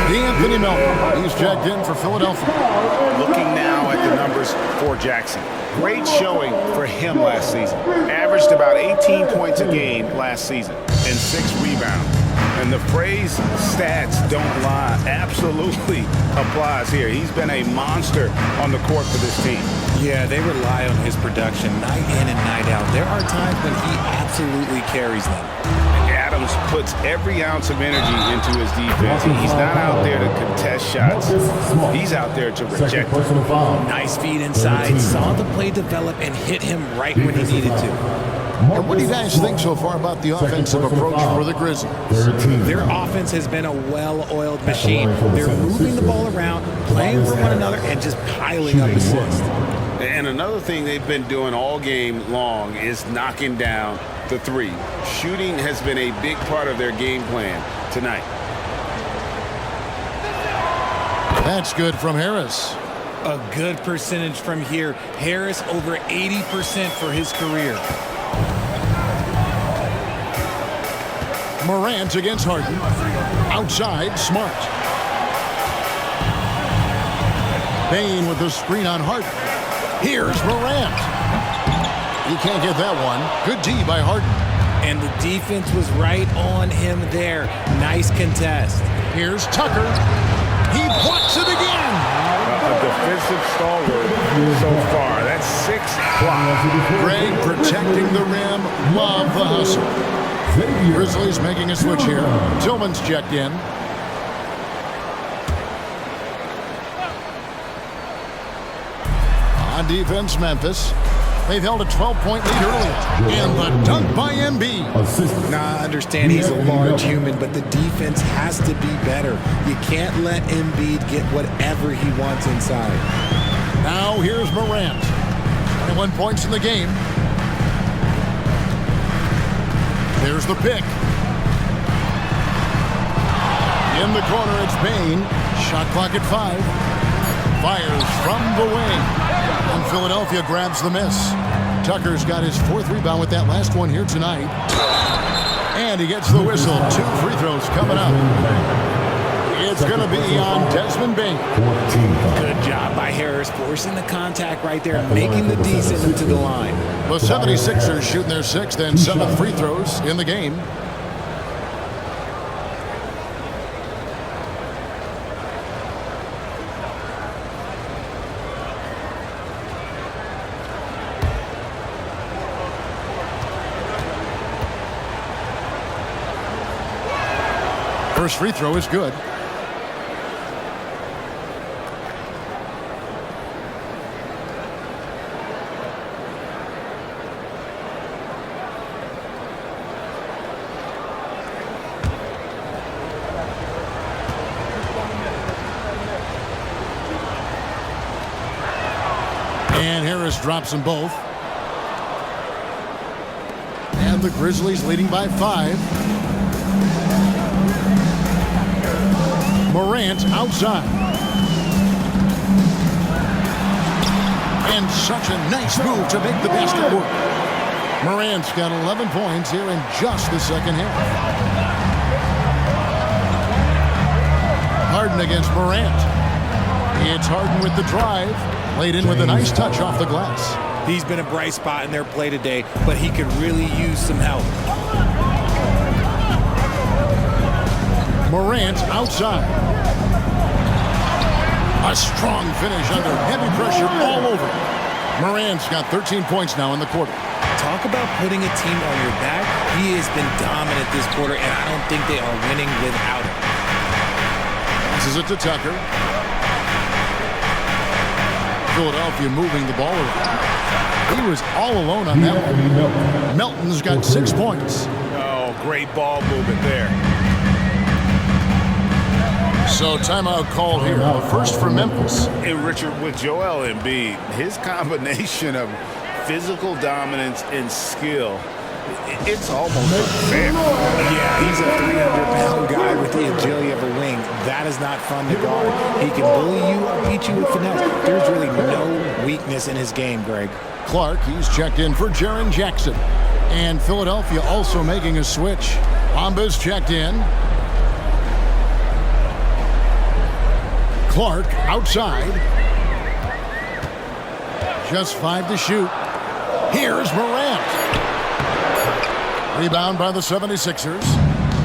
D'Anthony Melton. He's checked in for Philadelphia. Looking now at the numbers for Jackson. Great showing for him last season. Averaged about 18 points a game last season and 6 rebounds. And the phrase stats don't lie absolutely applies here. He's been a monster on the court for this team. Yeah, they rely on his production night in and night out. There are times when he absolutely carries them. Adams puts every ounce of energy into his defense. He's not out there to contest shots. He's out there to reject them. Nice feed inside. Saw the play develop and hit him right when he needed to. And what do you guys think so far about the offensive approach for the Grizzlies? Their offense has been a well-oiled machine. They're moving the ball around, playing for one another, and just piling up assists. And another thing they've been doing all game long is knocking down the three. Shooting has been a big part of their game plan tonight. That's good from Harris. A good percentage from here. Harris over 80% for his career. Morant against Harden. Outside, Smart. Bain with the screen on Harden. Here's Morant. He can't get that one. Good D by Harden. And the defense was right on him there. Nice contest. Here's Tucker. He blocks it again. A defensive stalwart so far. That's 6 blocks. Greg protecting the rim. Love the hustle. Grizzlies making a switch here. Tillman's checked in. On defense, Memphis. They've held a 12-point lead earlier. And the dunk by Embiid. Now, I understand he's a large human, but the defense has to be better. You can't let Embiid get whatever he wants inside. Now here's Morant. 21 points in the game. There's the pick. In the corner, it's Bain. Shot clock at 5. Fires from the wing. And Philadelphia grabs the miss. Tucker's got his 4th rebound with that last one here tonight. And he gets the whistle. 2 free throws coming up. It's going to be on Desmond Bain. Good job by Harris, forcing the contact right there, making the D send him to the line. The 76ers shooting their 6th and 7th free throws in the game. First free throw is good. And Harris drops them both. And the Grizzlies leading by 5. Morant outside. And such a nice move to make the basket work. Morant's got 11 points here in just the second half. Harden against Morant. It's Harden with the drive. Laid in with a nice touch off the glass. He's been a bright spot in their play today, but he could really use some help. Morant outside. A strong finish under heavy pressure all over. Morant's got 13 points now in the quarter. Talk about putting a team on your back. He has been dominant this quarter, and I don't think they are winning without him. Passes it to Tucker. Philadelphia moving the ball around. He was all alone on that one. Melton's got 6 points. Oh, great ball movement there. So timeout called here. The first for Memphis. And Richard, with Joel Embiid, his combination of physical dominance and skill, it's almost unfair. Yeah, he's a 300-pound guy with the agility of a wing. That is not fun to guard. He can bully you or beat you with finesse. There's really no weakness in his game, Greg. Clark, he's checked in for Jaren Jackson. And Philadelphia also making a switch. Bamba's checked in. Clark outside. Just 5 to shoot. Here's Morant. Rebound by the 76ers.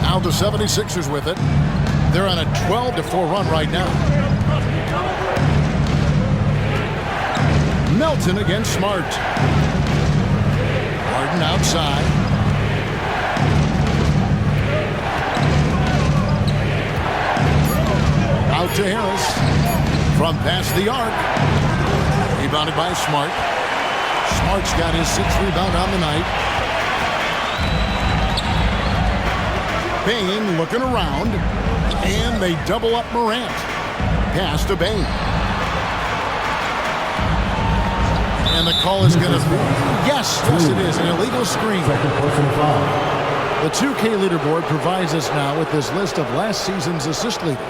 Now the 76ers with it. They're on a 12-4 run right now. Melton against Smart. Harden outside. Out to Harris. From past the arc. Rebounded by Smart. Smart's got his 6th rebound on the night. Bain looking around. And they double up Morant. Pass to Bain. And the call is going to be, yes, it is, an illegal screen. The 2K leaderboard provides us now with this list of last season's assist leaders.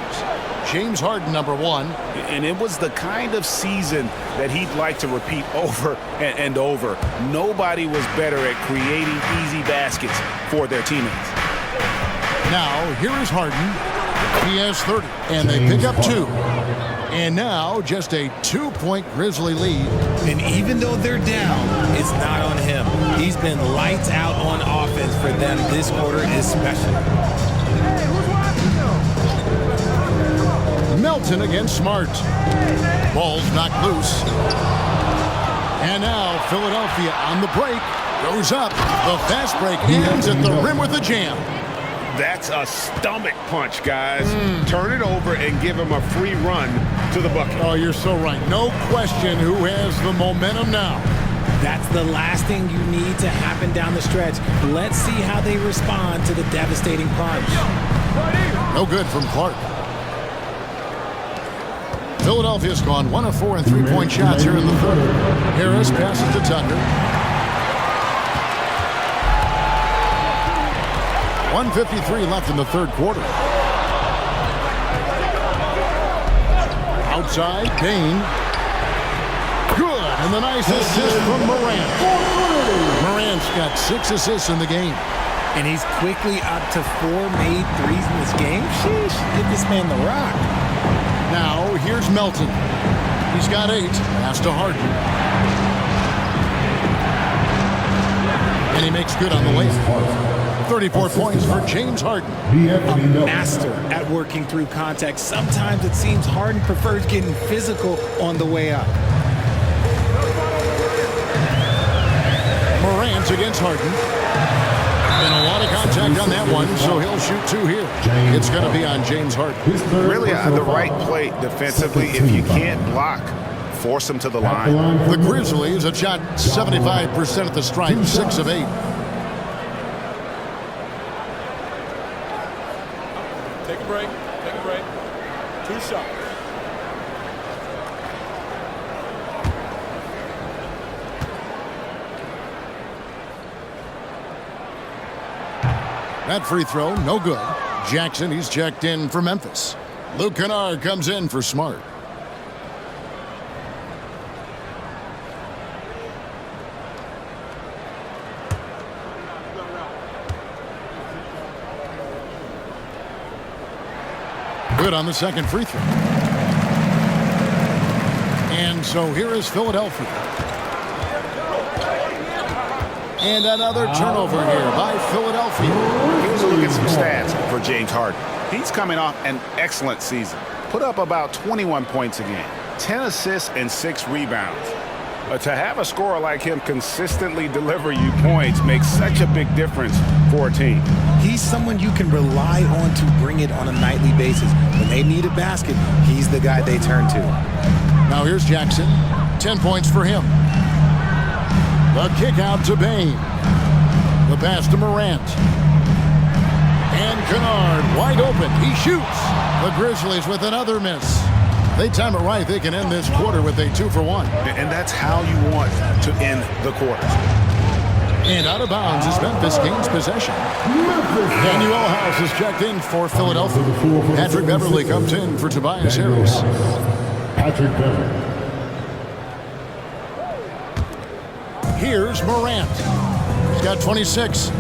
James Harden, number 1. And it was the kind of season that he'd like to repeat over and over. Nobody was better at creating easy baskets for their teammates. Now, here is Harden. He has 30, and they pick up 2. And now, just a 2-point Grizzly lead. And even though they're down, it's not on him. He's been lights out on offense for them this quarter especially. Melton against Smart. Ball's knocked loose. And now, Philadelphia on the break. Goes up. The fast break ends at the rim with a jam. That's a stomach punch, guys. Turn it over and give him a free run to the bucket. Oh, you're so right. No question who has the momentum now. That's the last thing you need to happen down the stretch. Let's see how they respond to the devastating punch. No good from Clark. Philadelphia's gone 1 of 4 in three-point shots here in the third. Harris passes to Tucker. 1:53 left in the third quarter. Outside, Bain. Good, and the nice assist from Morant. Morant's got 6 assists in the game. And he's quickly up to 4 made threes in this game. Sheesh, give this man the rock. Now, here's Melton. He's got 8. Pass to Harden. And he makes good on the layup. 34 points for James Harden. A master at working through contact. Sometimes it seems Harden prefers getting physical on the way up. Morant against Harden. Been a lot of contact on that one, so he'll shoot 2 here. It's going to be on James Harden. Really the right play defensively. If you can't block, force him to the line. The Grizzlies have shot 75% at the stripe, 6 of 8. Take a break. Take a break. 2 shots. That free throw, no good. Jackson, he's checked in for Memphis. Luke Kennard comes in for Smart. Good on the second free throw. And so here is Philadelphia. And another turnover here by Philadelphia. Here's a look at some stats for James Harden. He's coming off an excellent season. Put up about 21 points a game, 10 assists and 6 rebounds. To have a scorer like him consistently deliver you points makes such a big difference for a team. He's someone you can rely on to bring it on a nightly basis. When they need a basket, he's the guy they turn to. Now here's Jackson. 10 points for him. The kick out to Bain. The pass to Morant. And Kennard wide open. He shoots. The Grizzlies with another miss. They time it right. They can end this quarter with a 2-for-1. And that's how you want to end the quarter. And out of bounds as Memphis gains possession. Daniel House is checked in for Philadelphia. Patrick Beverly comes in for Tobias Harris. Patrick Beverly. Here's Morant. He's got 26.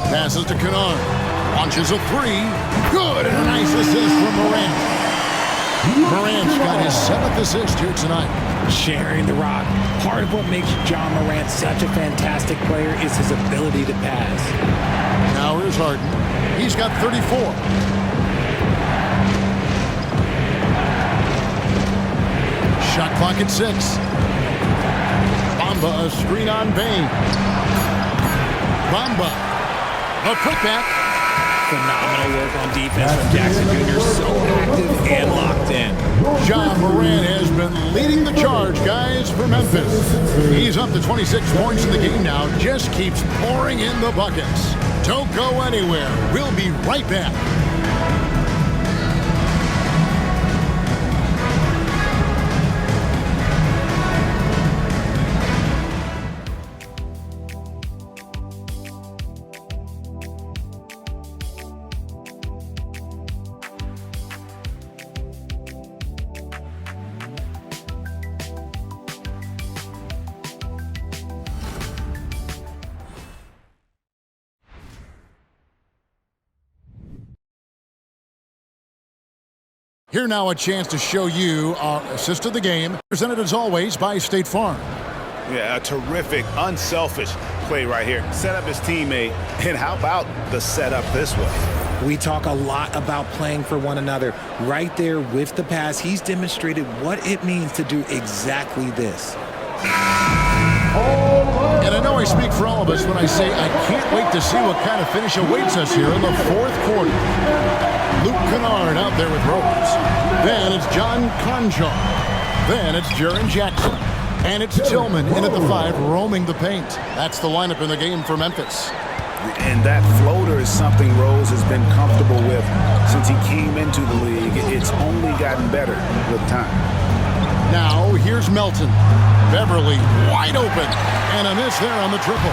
Passes to Kennard. Launches a 3. Good, and a nice assist from Morant. Morant's got his 7th assist here tonight. Sharing the rock. Part of what makes John Morant such a fantastic player is his ability to pass. Now here's Harden. He's got 34. Shot clock at 6. Bamba, a screen on Bain. Bamba, a putback. Phenomenal work on defense from Jackson Jr. So active and locked in. John Moran has been leading the charge, guys, for Memphis. He's up to 26 points in the game now. Just keeps pouring in the buckets. Don't go anywhere. We'll be right back. Here now a chance to show you our assist of the game, presented as always by State Farm. Yeah, a terrific, unselfish play right here. Set up his teammate, and how about the setup this way? We talk a lot about playing for one another. Right there with the pass, he's demonstrated what it means to do exactly this. And I know I speak for all of us when I say I can't wait to see what kind of finish awaits us here in the fourth quarter. Luke Kennard out there with Rose. Then it's John Conjar. Then it's Jaren Jackson. And it's Tillman in at the 5, roaming the paint. That's the lineup in the game for Memphis. And that floater is something Rose has been comfortable with since he came into the league. It's only gotten better with time. Now here's Melton. Beverly wide open. And a miss there on the triple.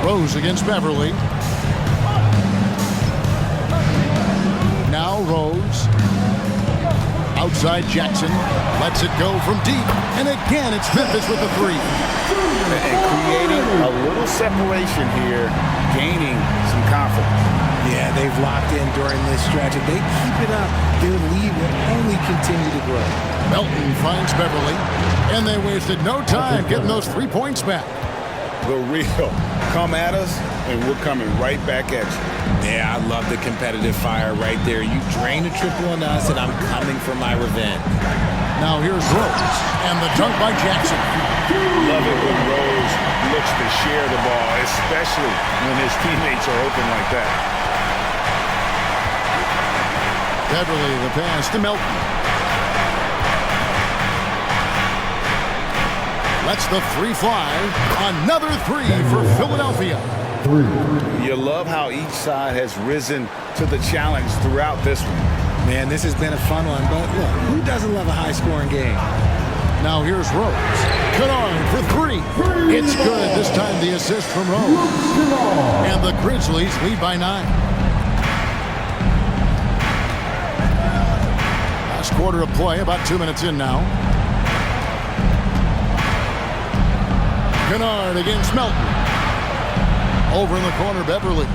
Rose against Beverly. Now Rose. Outside Jackson. Lets it go from deep. And again, it's Memphis with the 3. And creating a little separation here, gaining some confidence. Yeah, they've locked in during this stretch. If they keep it up, their lead will only continue to grow. Melton finds Beverly. And they wasted no time getting those 3 points back. The real. Come at us, and we're coming right back at you. Yeah, I love the competitive fire right there. You drain a triple on us, and I'm coming for my revenge. Now here's Rose, and the dunk by Jackson. Love it when Rose looks to share the ball, especially when his teammates are open like that. Beverly, the pass to Melton. Lets the 3 fly. Another 3 for Philadelphia. You love how each side has risen to the challenge throughout this one. Man, this has been a fun one, but look, who doesn't love a high-scoring game? Now here's Rose. Kennard for 3. It's good. This time the assist from Rose. And the Grizzlies lead by 9. Last quarter of play, about 2 minutes in now. Kennard against Melton. Over in the corner, Beverly.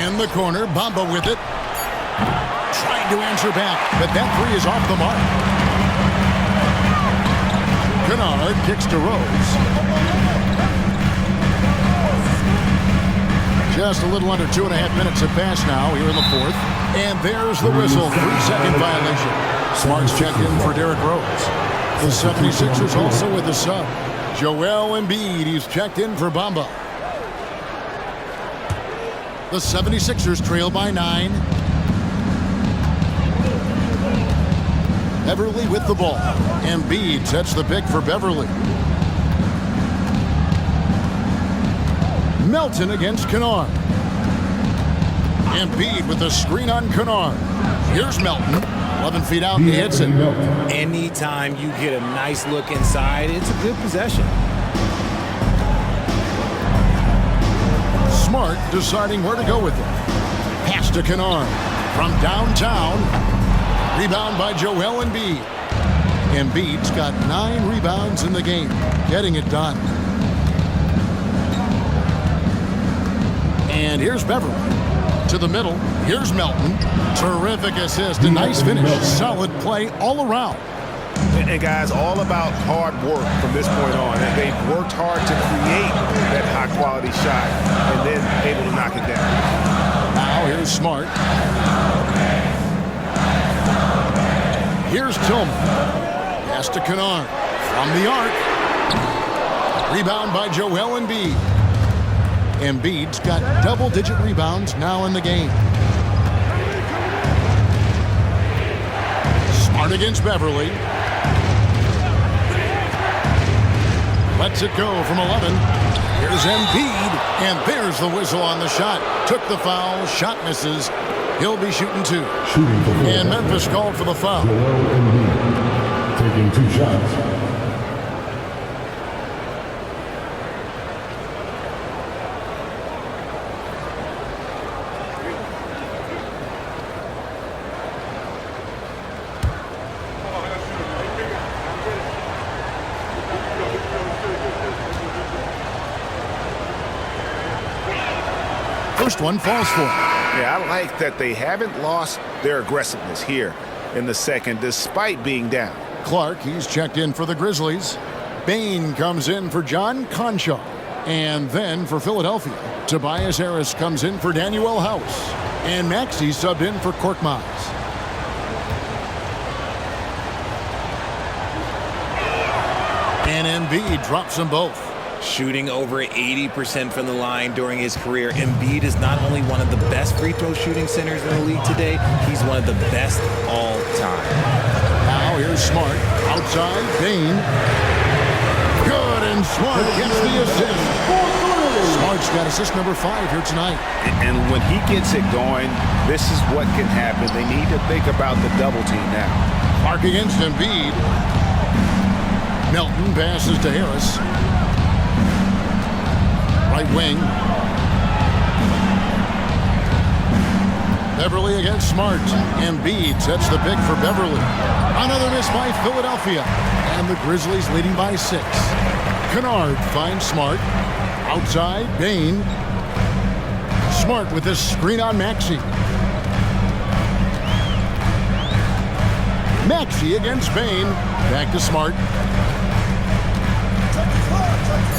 In the corner, Bamba with it. Trying to answer back, but that 3 is off the mark. Kennard kicks to Rose. Just a little under 2.5 minutes have passed now here in the fourth. And there's the whistle. 3-second violation. Smart's checked in for Derrick Rose. The 76ers also with a sub. Joel Embiid, he's checked in for Bamba. The 76ers trail by 9. Beverly with the ball. Embiid sets the pick for Beverly. Melton against Kennard. Embiid with the screen on Kennard. Here's Melton. 11 feet out, and he hits it. Anytime you get a nice look inside, it's a good possession. Smart deciding where to go with it. Pass to Kennard from downtown. Rebound by Joel Embiid. Embiid's got 9 rebounds in the game, getting it done. And here's Beverly. To the middle. Here's Melton. Terrific assist. A nice finish. Solid play all around. And guys, all about hard work from this point on. And they've worked hard to create that high-quality shot and then able to knock it down. Now here's Smart. Here's Tillman. Pass to Kennard. From the arc. Rebound by Joel Embiid. Embiid's got double-digit rebounds now in the game. Smart against Beverly. Lets it go from 11. Here's Embiid, and there's the whistle on the shot. Took the foul, shot misses. He'll be shooting 2. And Memphis called for the foul. Joel Embiid taking 2 shots. First one falls for him. Yeah, I like that they haven't lost their aggressiveness here in the second, despite being down. Clark, he's checked in for the Grizzlies. Bain comes in for John Conshaw. And then for Philadelphia, Tobias Harris comes in for Daniel House. And Maxey subbed in for Korkmaz. And Embiid drops them both. Shooting over 80% from the line during his career. Embiid is not only one of the best free throw shooting centers in the league today, he's one of the best all time. Now here's Smart. Outside, Bain. Good, and Smart gets the assist. Smart's got assist number 5 here tonight. And when he gets it going, this is what can happen. They need to think about the double team now. Clark against Embiid. Melton passes to Harris. Right wing. Beverly against Smart. Embiid sets the pick for Beverly. Another miss by Philadelphia. And the Grizzlies leading by 6. Kennard finds Smart. Outside, Bain. Smart with this screen on Maxey. Maxey against Bain. Back to Smart.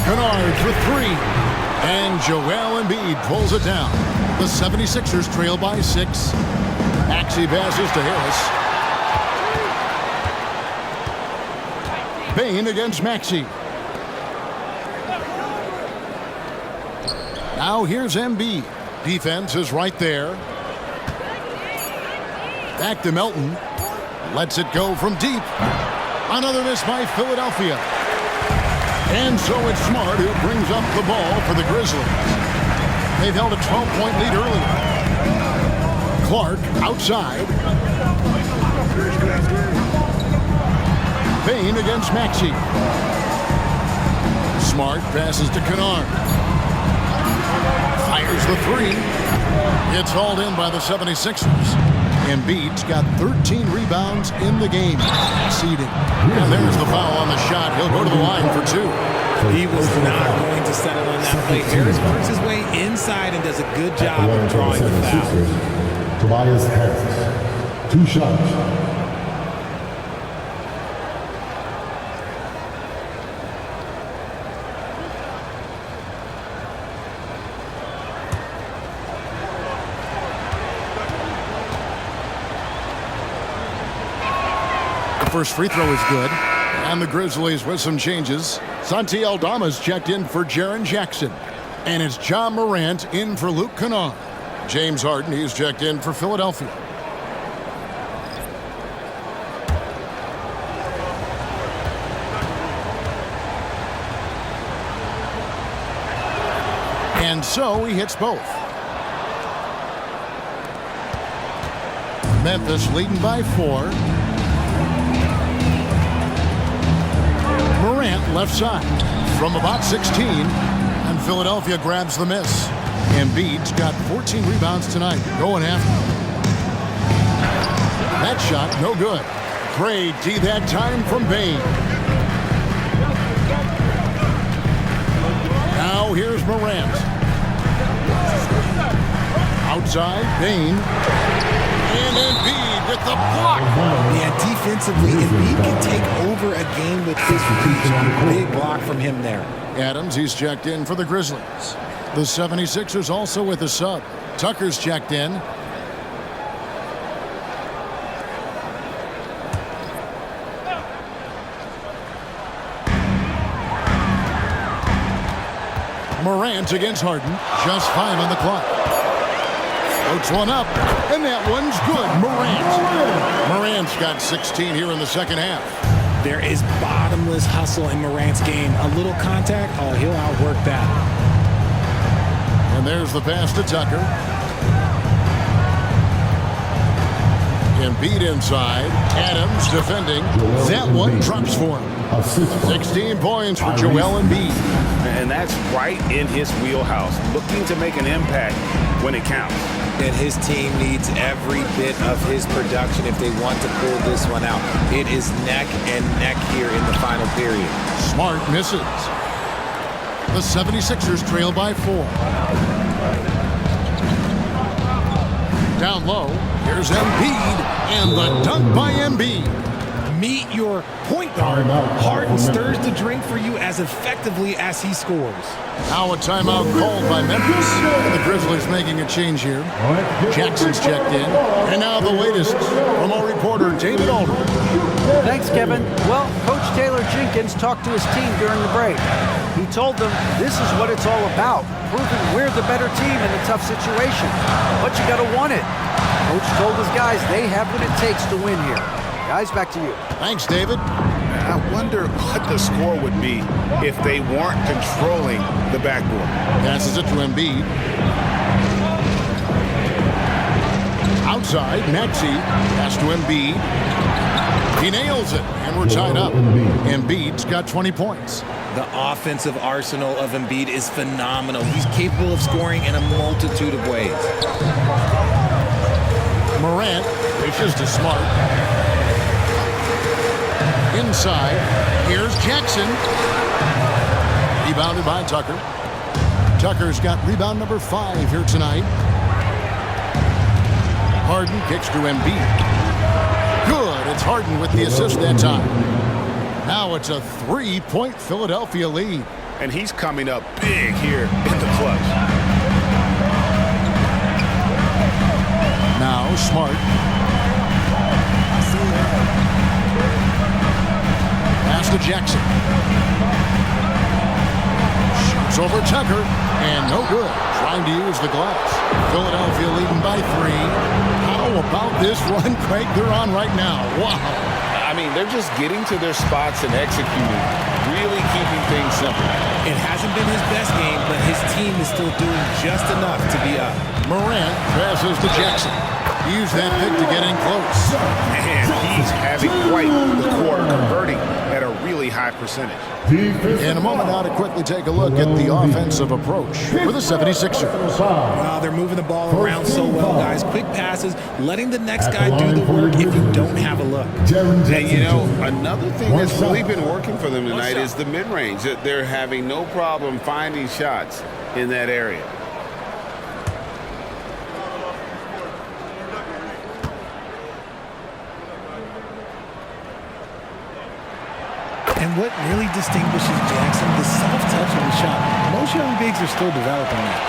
Kennard for 3. And Joel Embiid pulls it down. The 76ers trail by 6. Maxey passes to Harris. Bain against Maxey. Now here's Embiid. Defense is right there. Back to Melton. Lets it go from deep. Another miss by Philadelphia. And so it's Smart who brings up the ball for the Grizzlies. They've held a 12-point lead earlier. Clark outside. Bain against Maxey. Smart passes to Kennard. Fires the 3. It's hauled in by the 76ers. Embiid's got 13 rebounds in the game. Exceeding. And there's the foul on the shot. He'll go to the line for 2. He was not going to settle on that play. Harris works his way inside and does a good job of drawing the foul. Tobias Harris. 2 shots. First free throw is good. And the Grizzlies with some changes. Santi Aldama's checked in for Jaren Jackson. And it's John Morant in for Luke Kennard. James Harden, he's checked in for Philadelphia. And so he hits both. Memphis leading by 4. Morant left side from about 16, and Philadelphia grabs the miss. Embiid's got 14 rebounds tonight, going after. That shot, no good. Great D that time from Bain. Now here's Morant. Outside, Bain. And Embiid with the block. Yeah, defensively, Embiid can take over a game with his reach. Big block from him there. Adams, he's checked in for the Grizzlies. The 76ers also with a sub. Tucker's checked in. Morant against Harden. Just 5 on the clock. Floats one up, and that one's good. Morant's got 16 here in the second half. There is bottomless hustle in Morant's game. A little contact, oh, he'll outwork that. And there's the pass to Tucker. Embiid inside. Adams defending. That one drops for him. 16 points for Joel Embiid. And that's right in his wheelhouse, looking to make an impact when it counts. And his team needs every bit of his production if they want to pull this one out. It is neck and neck here in the final period. Smart misses. The 76ers trail by 4. Down low, here's Embiid, and the dunk by Embiid. Meet your point guard. Harden stirs the drink for you as effectively as he scores. Now a timeout called by Memphis. The Grizzlies making a change here. Jackson's checked in. And now the latest from our reporter, David Aldridge. Thanks, Kevin. Well, Coach Taylor Jenkins talked to his team during the break. He told them this is what it's all about, proving we're the better team in a tough situation. But you got to want it. Coach told his guys they have what it takes to win here. Guys, back to you. Thanks, David. I wonder what the score would be if they weren't controlling the backboard. Passes it to Embiid. Outside, Maxey. Pass to Embiid. He nails it, and we're tied up. Embiid's got 20 points. The offensive arsenal of Embiid is phenomenal. He's capable of scoring in a multitude of ways. Morant dishes to Smart. Inside, here's Jackson. Rebounded by Tucker. Tucker's got rebound number 5 here tonight. Harden kicks to Embiid. Good, it's Harden with the assist that time. Now it's a 3-point Philadelphia lead. And he's coming up big here in the clutch. Now Smart. Pass to Jackson. Shoots over Tucker, and no good. Trying to use the glass. Philadelphia leading by 3. How about this run, Craig, they're on right now? Wow. I mean, they're just getting to their spots and executing, really keeping things simple. It hasn't been his best game, but his team is still doing just enough to be up. Morant passes to Jackson. Use that pick to get in close. Man, he's having quite the quarter, converting at a really high percentage. In a moment now to quickly take a look at the offensive approach for the 76ers. Wow, they're moving the ball around so well, guys. Quick passes, letting the next guy do the work if you don't have a look. And, you know, another thing that's really been working for them tonight is the mid-range. They're having no problem finding shots in that area. And what really distinguishes Jackson, the soft touch of the shot. Most young bigs are still developing that.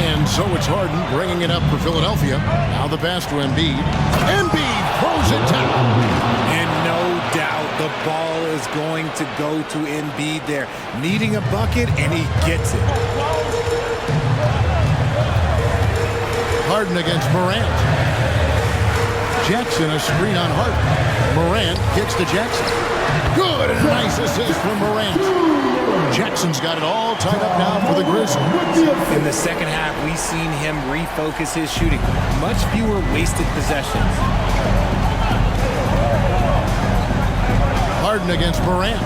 And so it's Harden bringing it up for Philadelphia. Now the pass to Embiid. Embiid throws it down. And no doubt the ball is going to go to Embiid there. Needing a bucket, and he gets it. Harden against Morant. Jackson a screen on Harden. Morant kicks to Jackson. Good, and a nice assist from Morant. Jackson's got it all tied up now for the Grizzlies. In the second half, we've seen him refocus his shooting. Much fewer wasted possessions. Harden against Morant.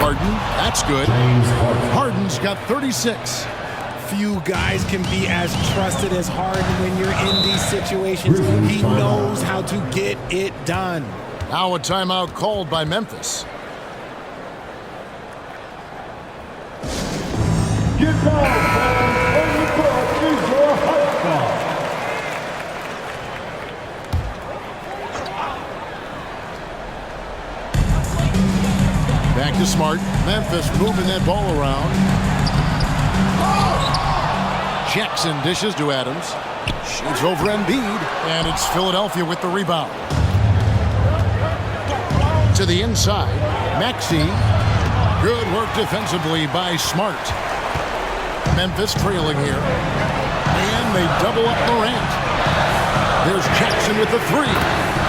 Harden, that's good. Harden's got 36. Few guys can be as trusted as Harden when you're in these situations. He knows how to get it done. Now a timeout called by Memphis. Get down, and the crowd is your hot dog. Back to Smart. Memphis moving that ball around. Jackson dishes to Adams. Shoots over Embiid, and it's Philadelphia with the rebound. To the inside, Maxey. Good work defensively by Smart. Memphis trailing here. And they double up Morant. There's Jackson with the three.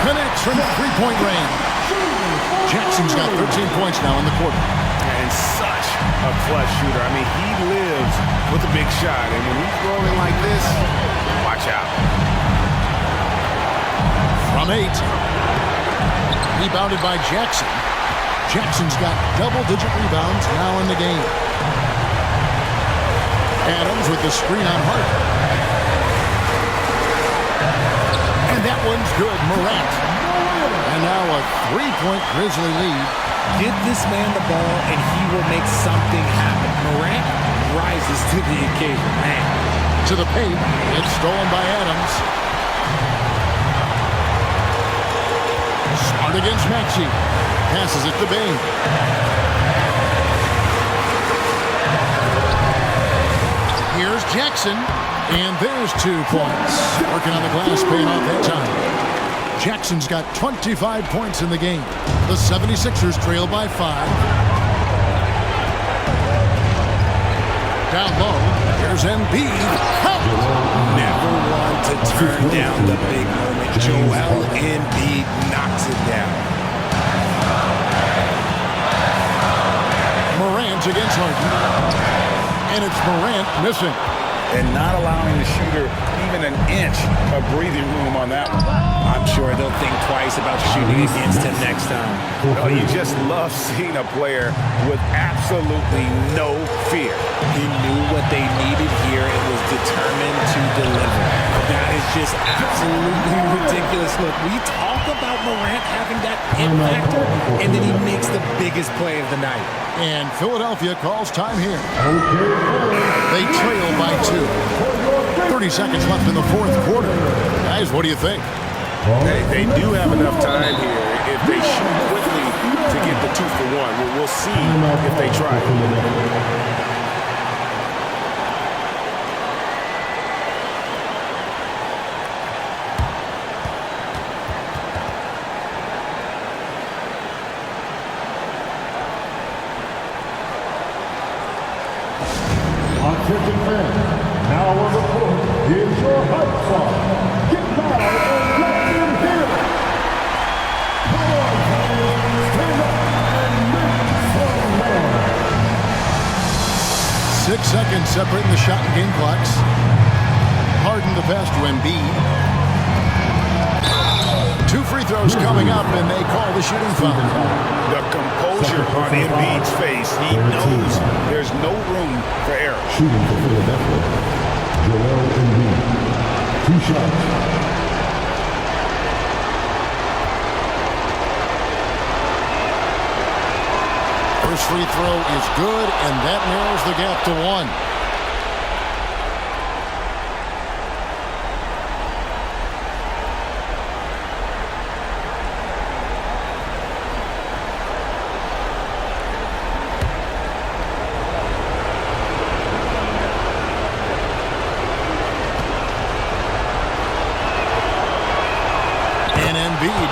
Connects from three-point range. Jackson's got 13 points now in the quarter. And such a clutch shooter. I mean, he lives with a big shot. And when he's rolling like this, watch out. From 8. Rebounded by Jackson. Jackson's got double-digit rebounds now in the game. Adams with the screen on Hart. And that one's good. Morant. And now a three-point Grizzly lead. Give this man the ball and he will make something happen. Morant rises to the occasion. Man. To the paint. It's stolen by Adams. Smart against Maxey. Passes it to Bain. Here's Jackson. And there's 2 points. Working on the glass, paying off that time. Jackson's got 25 points in the game. The 76ers trail by 5. Down low, here's Embiid. Never want to turn down the big moment. Joel Embiid knocks it down. Morant against Harden. And it's Morant missing. And not allowing the shooter even an inch of breathing room on that one. I'm sure they'll think twice about shooting against him next time. Well, you just love seeing a player with absolutely no fear. He knew what they needed here and was determined to deliver. That is just absolutely ridiculous. Look, we talk about Morant having that it factor, and then he makes the biggest play of the night. And Philadelphia calls time here. They trail by 2. 30 seconds left in the fourth quarter. Guys, what do you think? They do have enough time here if they shoot quickly to get the 2 for 1. We'll see if they try. Attention fans, now on the court is your hype song. Get down and let them hear it. Come on, fans, stand up and make some noise. 6 seconds separating the shot and game clocks. Harden the pass to Embiid. 2 free throws coming up, and they call the shooting foul. The composure on Embiid's face. He knows there's no room for error. Shooting for Philadelphia, Joel Embiid. 2 shots. First free throw is good, and that narrows the gap to 1.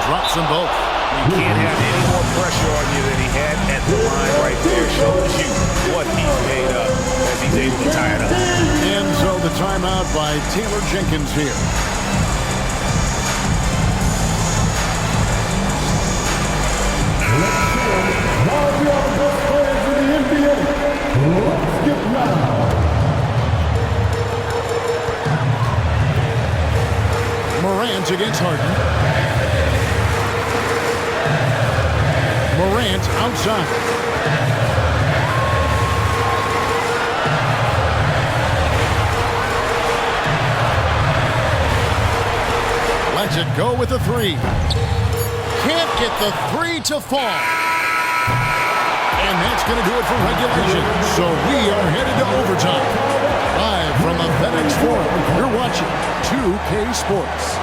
Drops them both. You can't have any more pressure on you than he had at the line right there. Shows you what he's made of as he's able to tie it up. And so the timeout by Taylor Jenkins here. Now we are the best players in the NBA. Let's get loud. Morant against Harden. Morant outside. Lets it go with the 3. Can't get the 3 to fall. And that's going to do it for regulation. So we are headed to overtime. Live from the FedEx Forum, you're watching 2K Sports.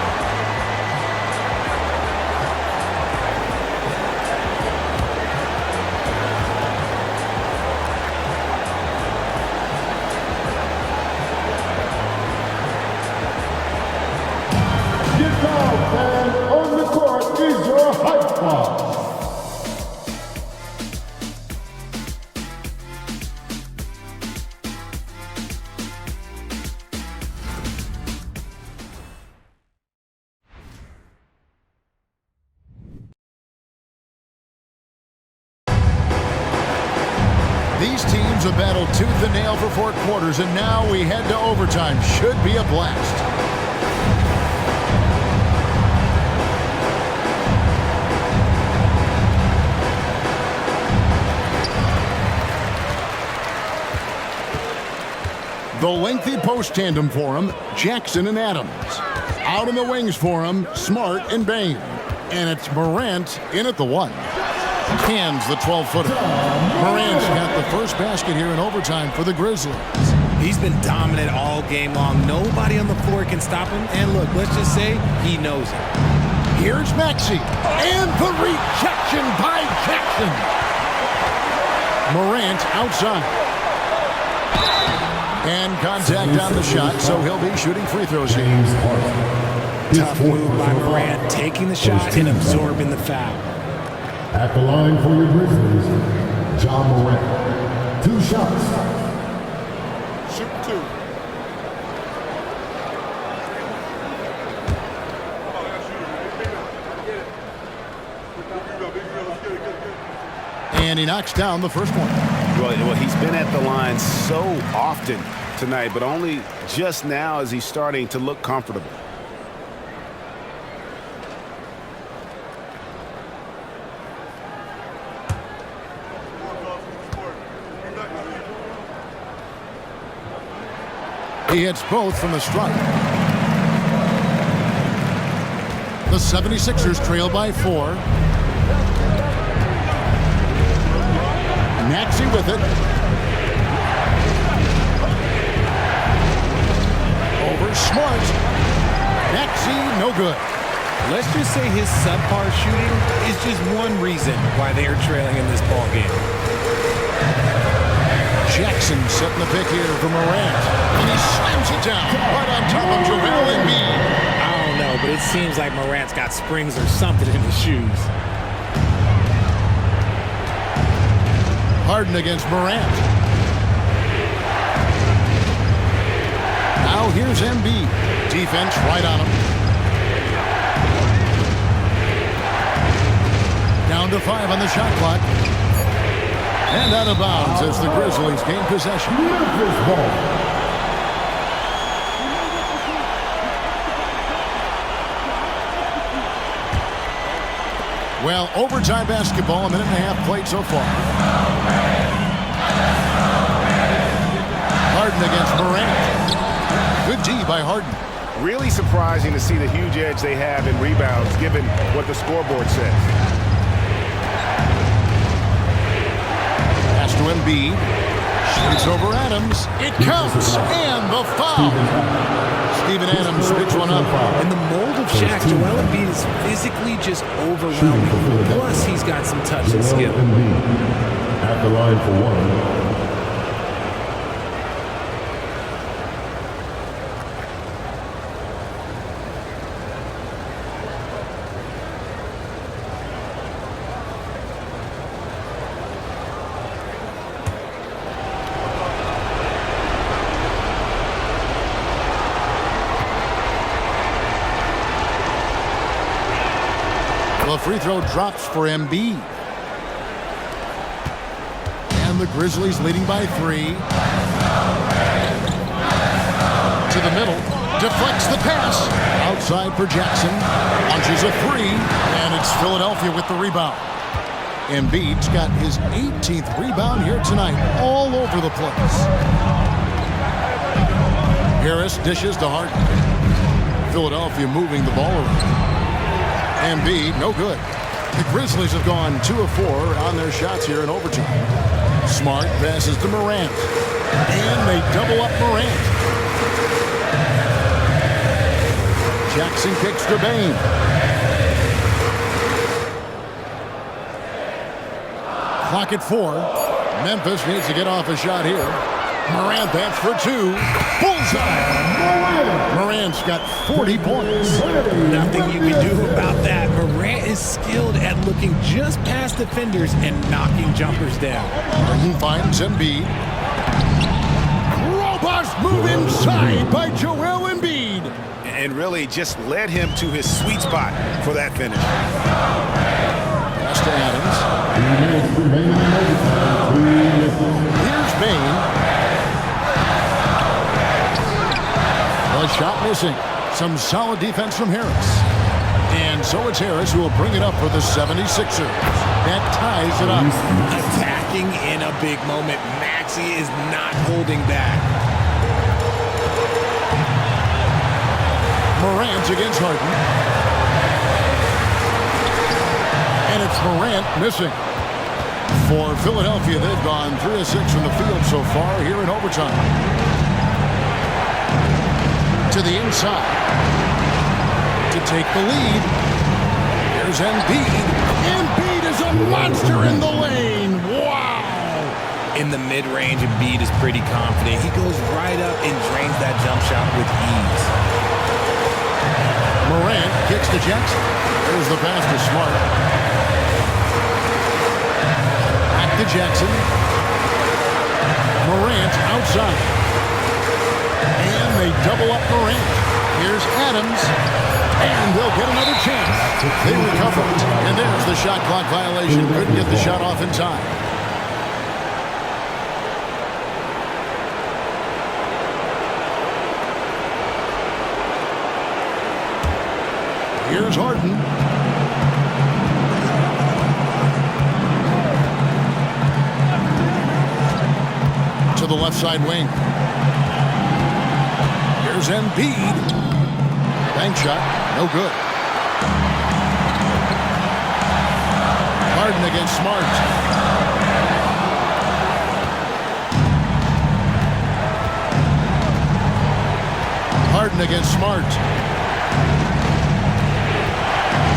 These teams have battled tooth and nail for 4 quarters, and now we head to overtime. Should be a blast. The lengthy post tandem for him, Jackson and Adams. Out in the wings for him, Smart and Bain. And it's Morant in at the 1. Hands the 12-footer. Morant's got the first basket here in overtime for the Grizzlies. He's been dominant all game long. Nobody on the floor can stop him. And look, let's just say he knows it. Here's Maxey. And the rejection by Jackson. Morant outside. And contact on the shot, so he'll be shooting free throws here. Tough move by Morant, taking the shot and absorbing the foul. At the line for your Grizzlies, John Morant. 2 shots. Shoot 2. And he knocks down the first one. Well, he's been at the line so often tonight, but only just now is he starting to look comfortable. He hits both from the stripe. The 76ers trail by 4. Maxey with it. Over Smart. Maxey, no good. Let's just say his subpar shooting is just one reason why they are trailing in this ball game. Jackson setting the pick here for Morant. And he slams it down right on top of Joel Embiid. I don't know, but it seems like Morant's got springs or something in his shoes. Harden against Morant. Now here's Embiid. Defense right on him. Down to 5 on the shot clock. And out of bounds as the Grizzlies gain possession. Well, overtime basketball, a minute and a half played so far. Harden against Morant. Good D by Harden. Really surprising to see the huge edge they have in rebounds given what the scoreboard says. Pass to Embiid. Shoots over Adams. It counts. And the foul. Steven Adams picks one up. In the mold of Shaq, Joel Embiid is physically just overwhelming. Plus, he's got some touch and skill. At the line for 1. The free throw drops for Embiid. And the Grizzlies leading by 3. To the middle. Deflects the pass. Outside for Jackson. Punches a 3. And it's Philadelphia with the rebound. Embiid's got his 18th rebound here tonight. All over the place. Harris dishes to Harden. Philadelphia moving the ball around. Embiid, no good. The Grizzlies have gone 2 of 4 on their shots here in overtime. Smart passes to Morant. And they double up Morant. Jackson kicks to Bain. Clock at 4. Memphis needs to get off a shot here. Morant, that's for 2. Bullseye! Morant's got 40 points. Nothing you can do about that. Morant is skilled at looking just past defenders and knocking jumpers down. Harden finds Embiid. Robust move inside by Joel Embiid. And really just led him to his sweet spot for that finish. Pass to Adams. Here's The shot missing. Some solid defense from Harris. And so it's Harris who will bring it up for the 76ers. That ties it up. Attacking in a big moment. Maxey is not holding back. Morant against Harden. And it's Morant missing. For Philadelphia, they've gone 3 of 6 from the field so far here in overtime. To the inside. To take the lead. Here's Embiid. Embiid is a monster in the lane. Wow. In the mid-range, Embiid is pretty confident. He goes right up and drains that jump shot with ease. Morant kicks to Jackson. There's the pass to Smart. Back to Jackson. Morant outside. And they double up Morant. Here's Adams. And they'll get another chance. They recover it. And there's the shot clock violation. Couldn't get the shot off in time. Here's Harden. To the left side wing. Here's Embiid. Bank shot. No good. Harden against Smart. Harden against Smart.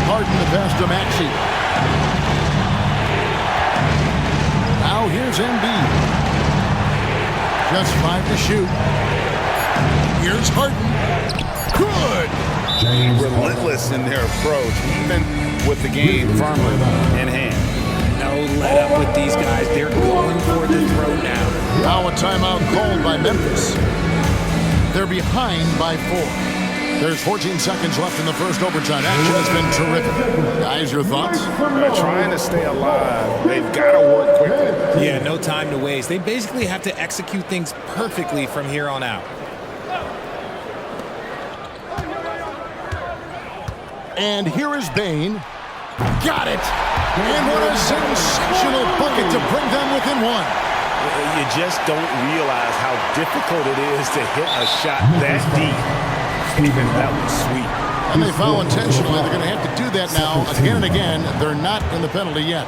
Harden the pass to Maxey. Now here's Embiid. Just 5 to shoot. Here's Harden. Good. Relentless in their approach, even with the game firmly in hand. No let up with these guys. They're going for the throw now. Now a timeout called by Memphis. They're behind by 4. There's 14 seconds left in the first overtime. Action has been terrific. Guys, your thoughts? They're trying to stay alive. They've got to work quickly. Yeah, no time to waste. They basically have to execute things perfectly from here on out. And here is Bane. Got it! And what a sensational bucket to bring them within 1. You just don't realize how difficult it is to hit a shot that deep. Even that was sweet. And they foul intentionally. They're going to have to do that now again and again. They're not in the penalty yet.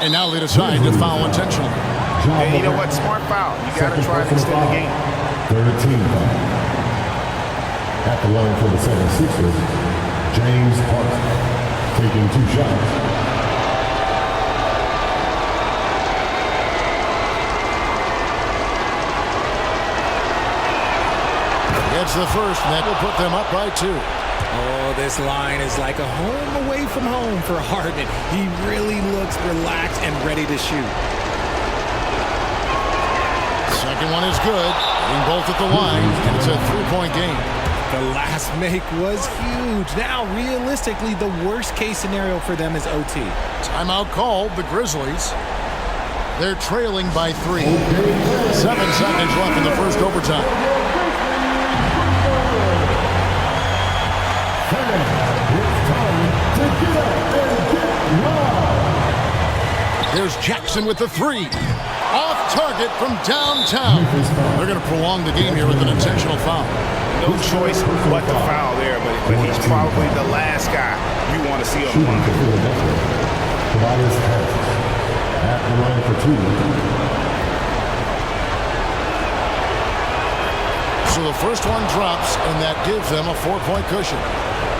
And now they decide to foul intentionally. And you know what? Smart foul. You got to try to extend the game. 13 foul. At the line for the 76ers, James Harden taking 2 shots. It's the first, and that will put them up by 2. Oh, this line is like a home away from home for Harden. He really looks relaxed and ready to shoot. Second one is good. Getting both at the line, and it's a 3-point game. The last make was huge. Now, realistically, the worst-case scenario for them is OT. Timeout called, the Grizzlies. They're trailing by 3. 7 seconds left in the first overtime. There's Jackson with the 3. Off target from downtown. They're going to prolong the game here with an intentional foul. No choice but to foul there, but he's probably the last guy you want to see on the line. At the line for 2. So the first one drops, and that gives them a 4-point cushion.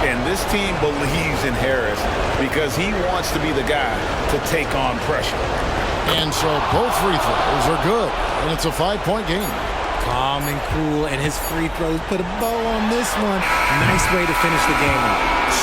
And this team believes in Harris because he wants to be the guy to take on pressure. And so both free throws are good, and it's a 5-point game. Calm and cool, and his free throws put a bow on this one. Nice way to finish the game up.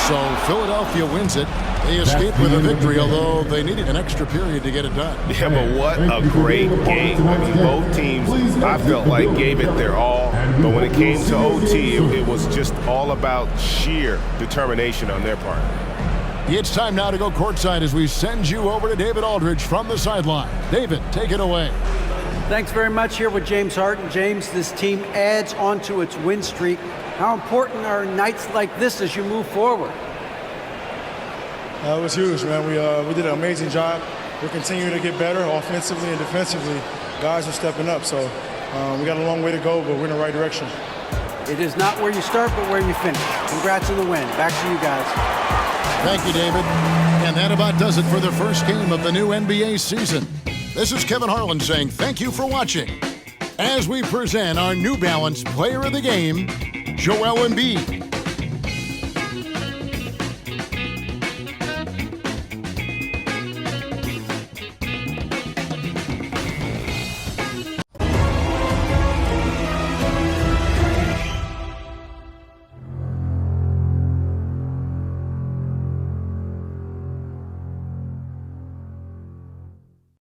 So Philadelphia wins it. They escape with a victory, although they needed an extra period to get it done. Yeah, but what a great game. I mean, both teams, I felt like, gave it their all. But when it came to OT, it was just all about sheer determination on their part. It's time now to go courtside as we send you over to David Aldridge from the sideline. David, take it away. Thanks very much. Here with James Harden. James, this team adds onto its win streak. How important are nights like this as you move forward? It was huge, man. We did an amazing job. We're continuing to get better offensively and defensively. Guys are stepping up, so we got a long way to go, but we're in the right direction. It is not where you start, but where you finish. Congrats on the win. Back to you guys. Thank you, David. And that about does it for the first game of the new NBA season. This is Kevin Harlan saying thank you for watching as we present our New Balance Player of the Game, Joel Embiid.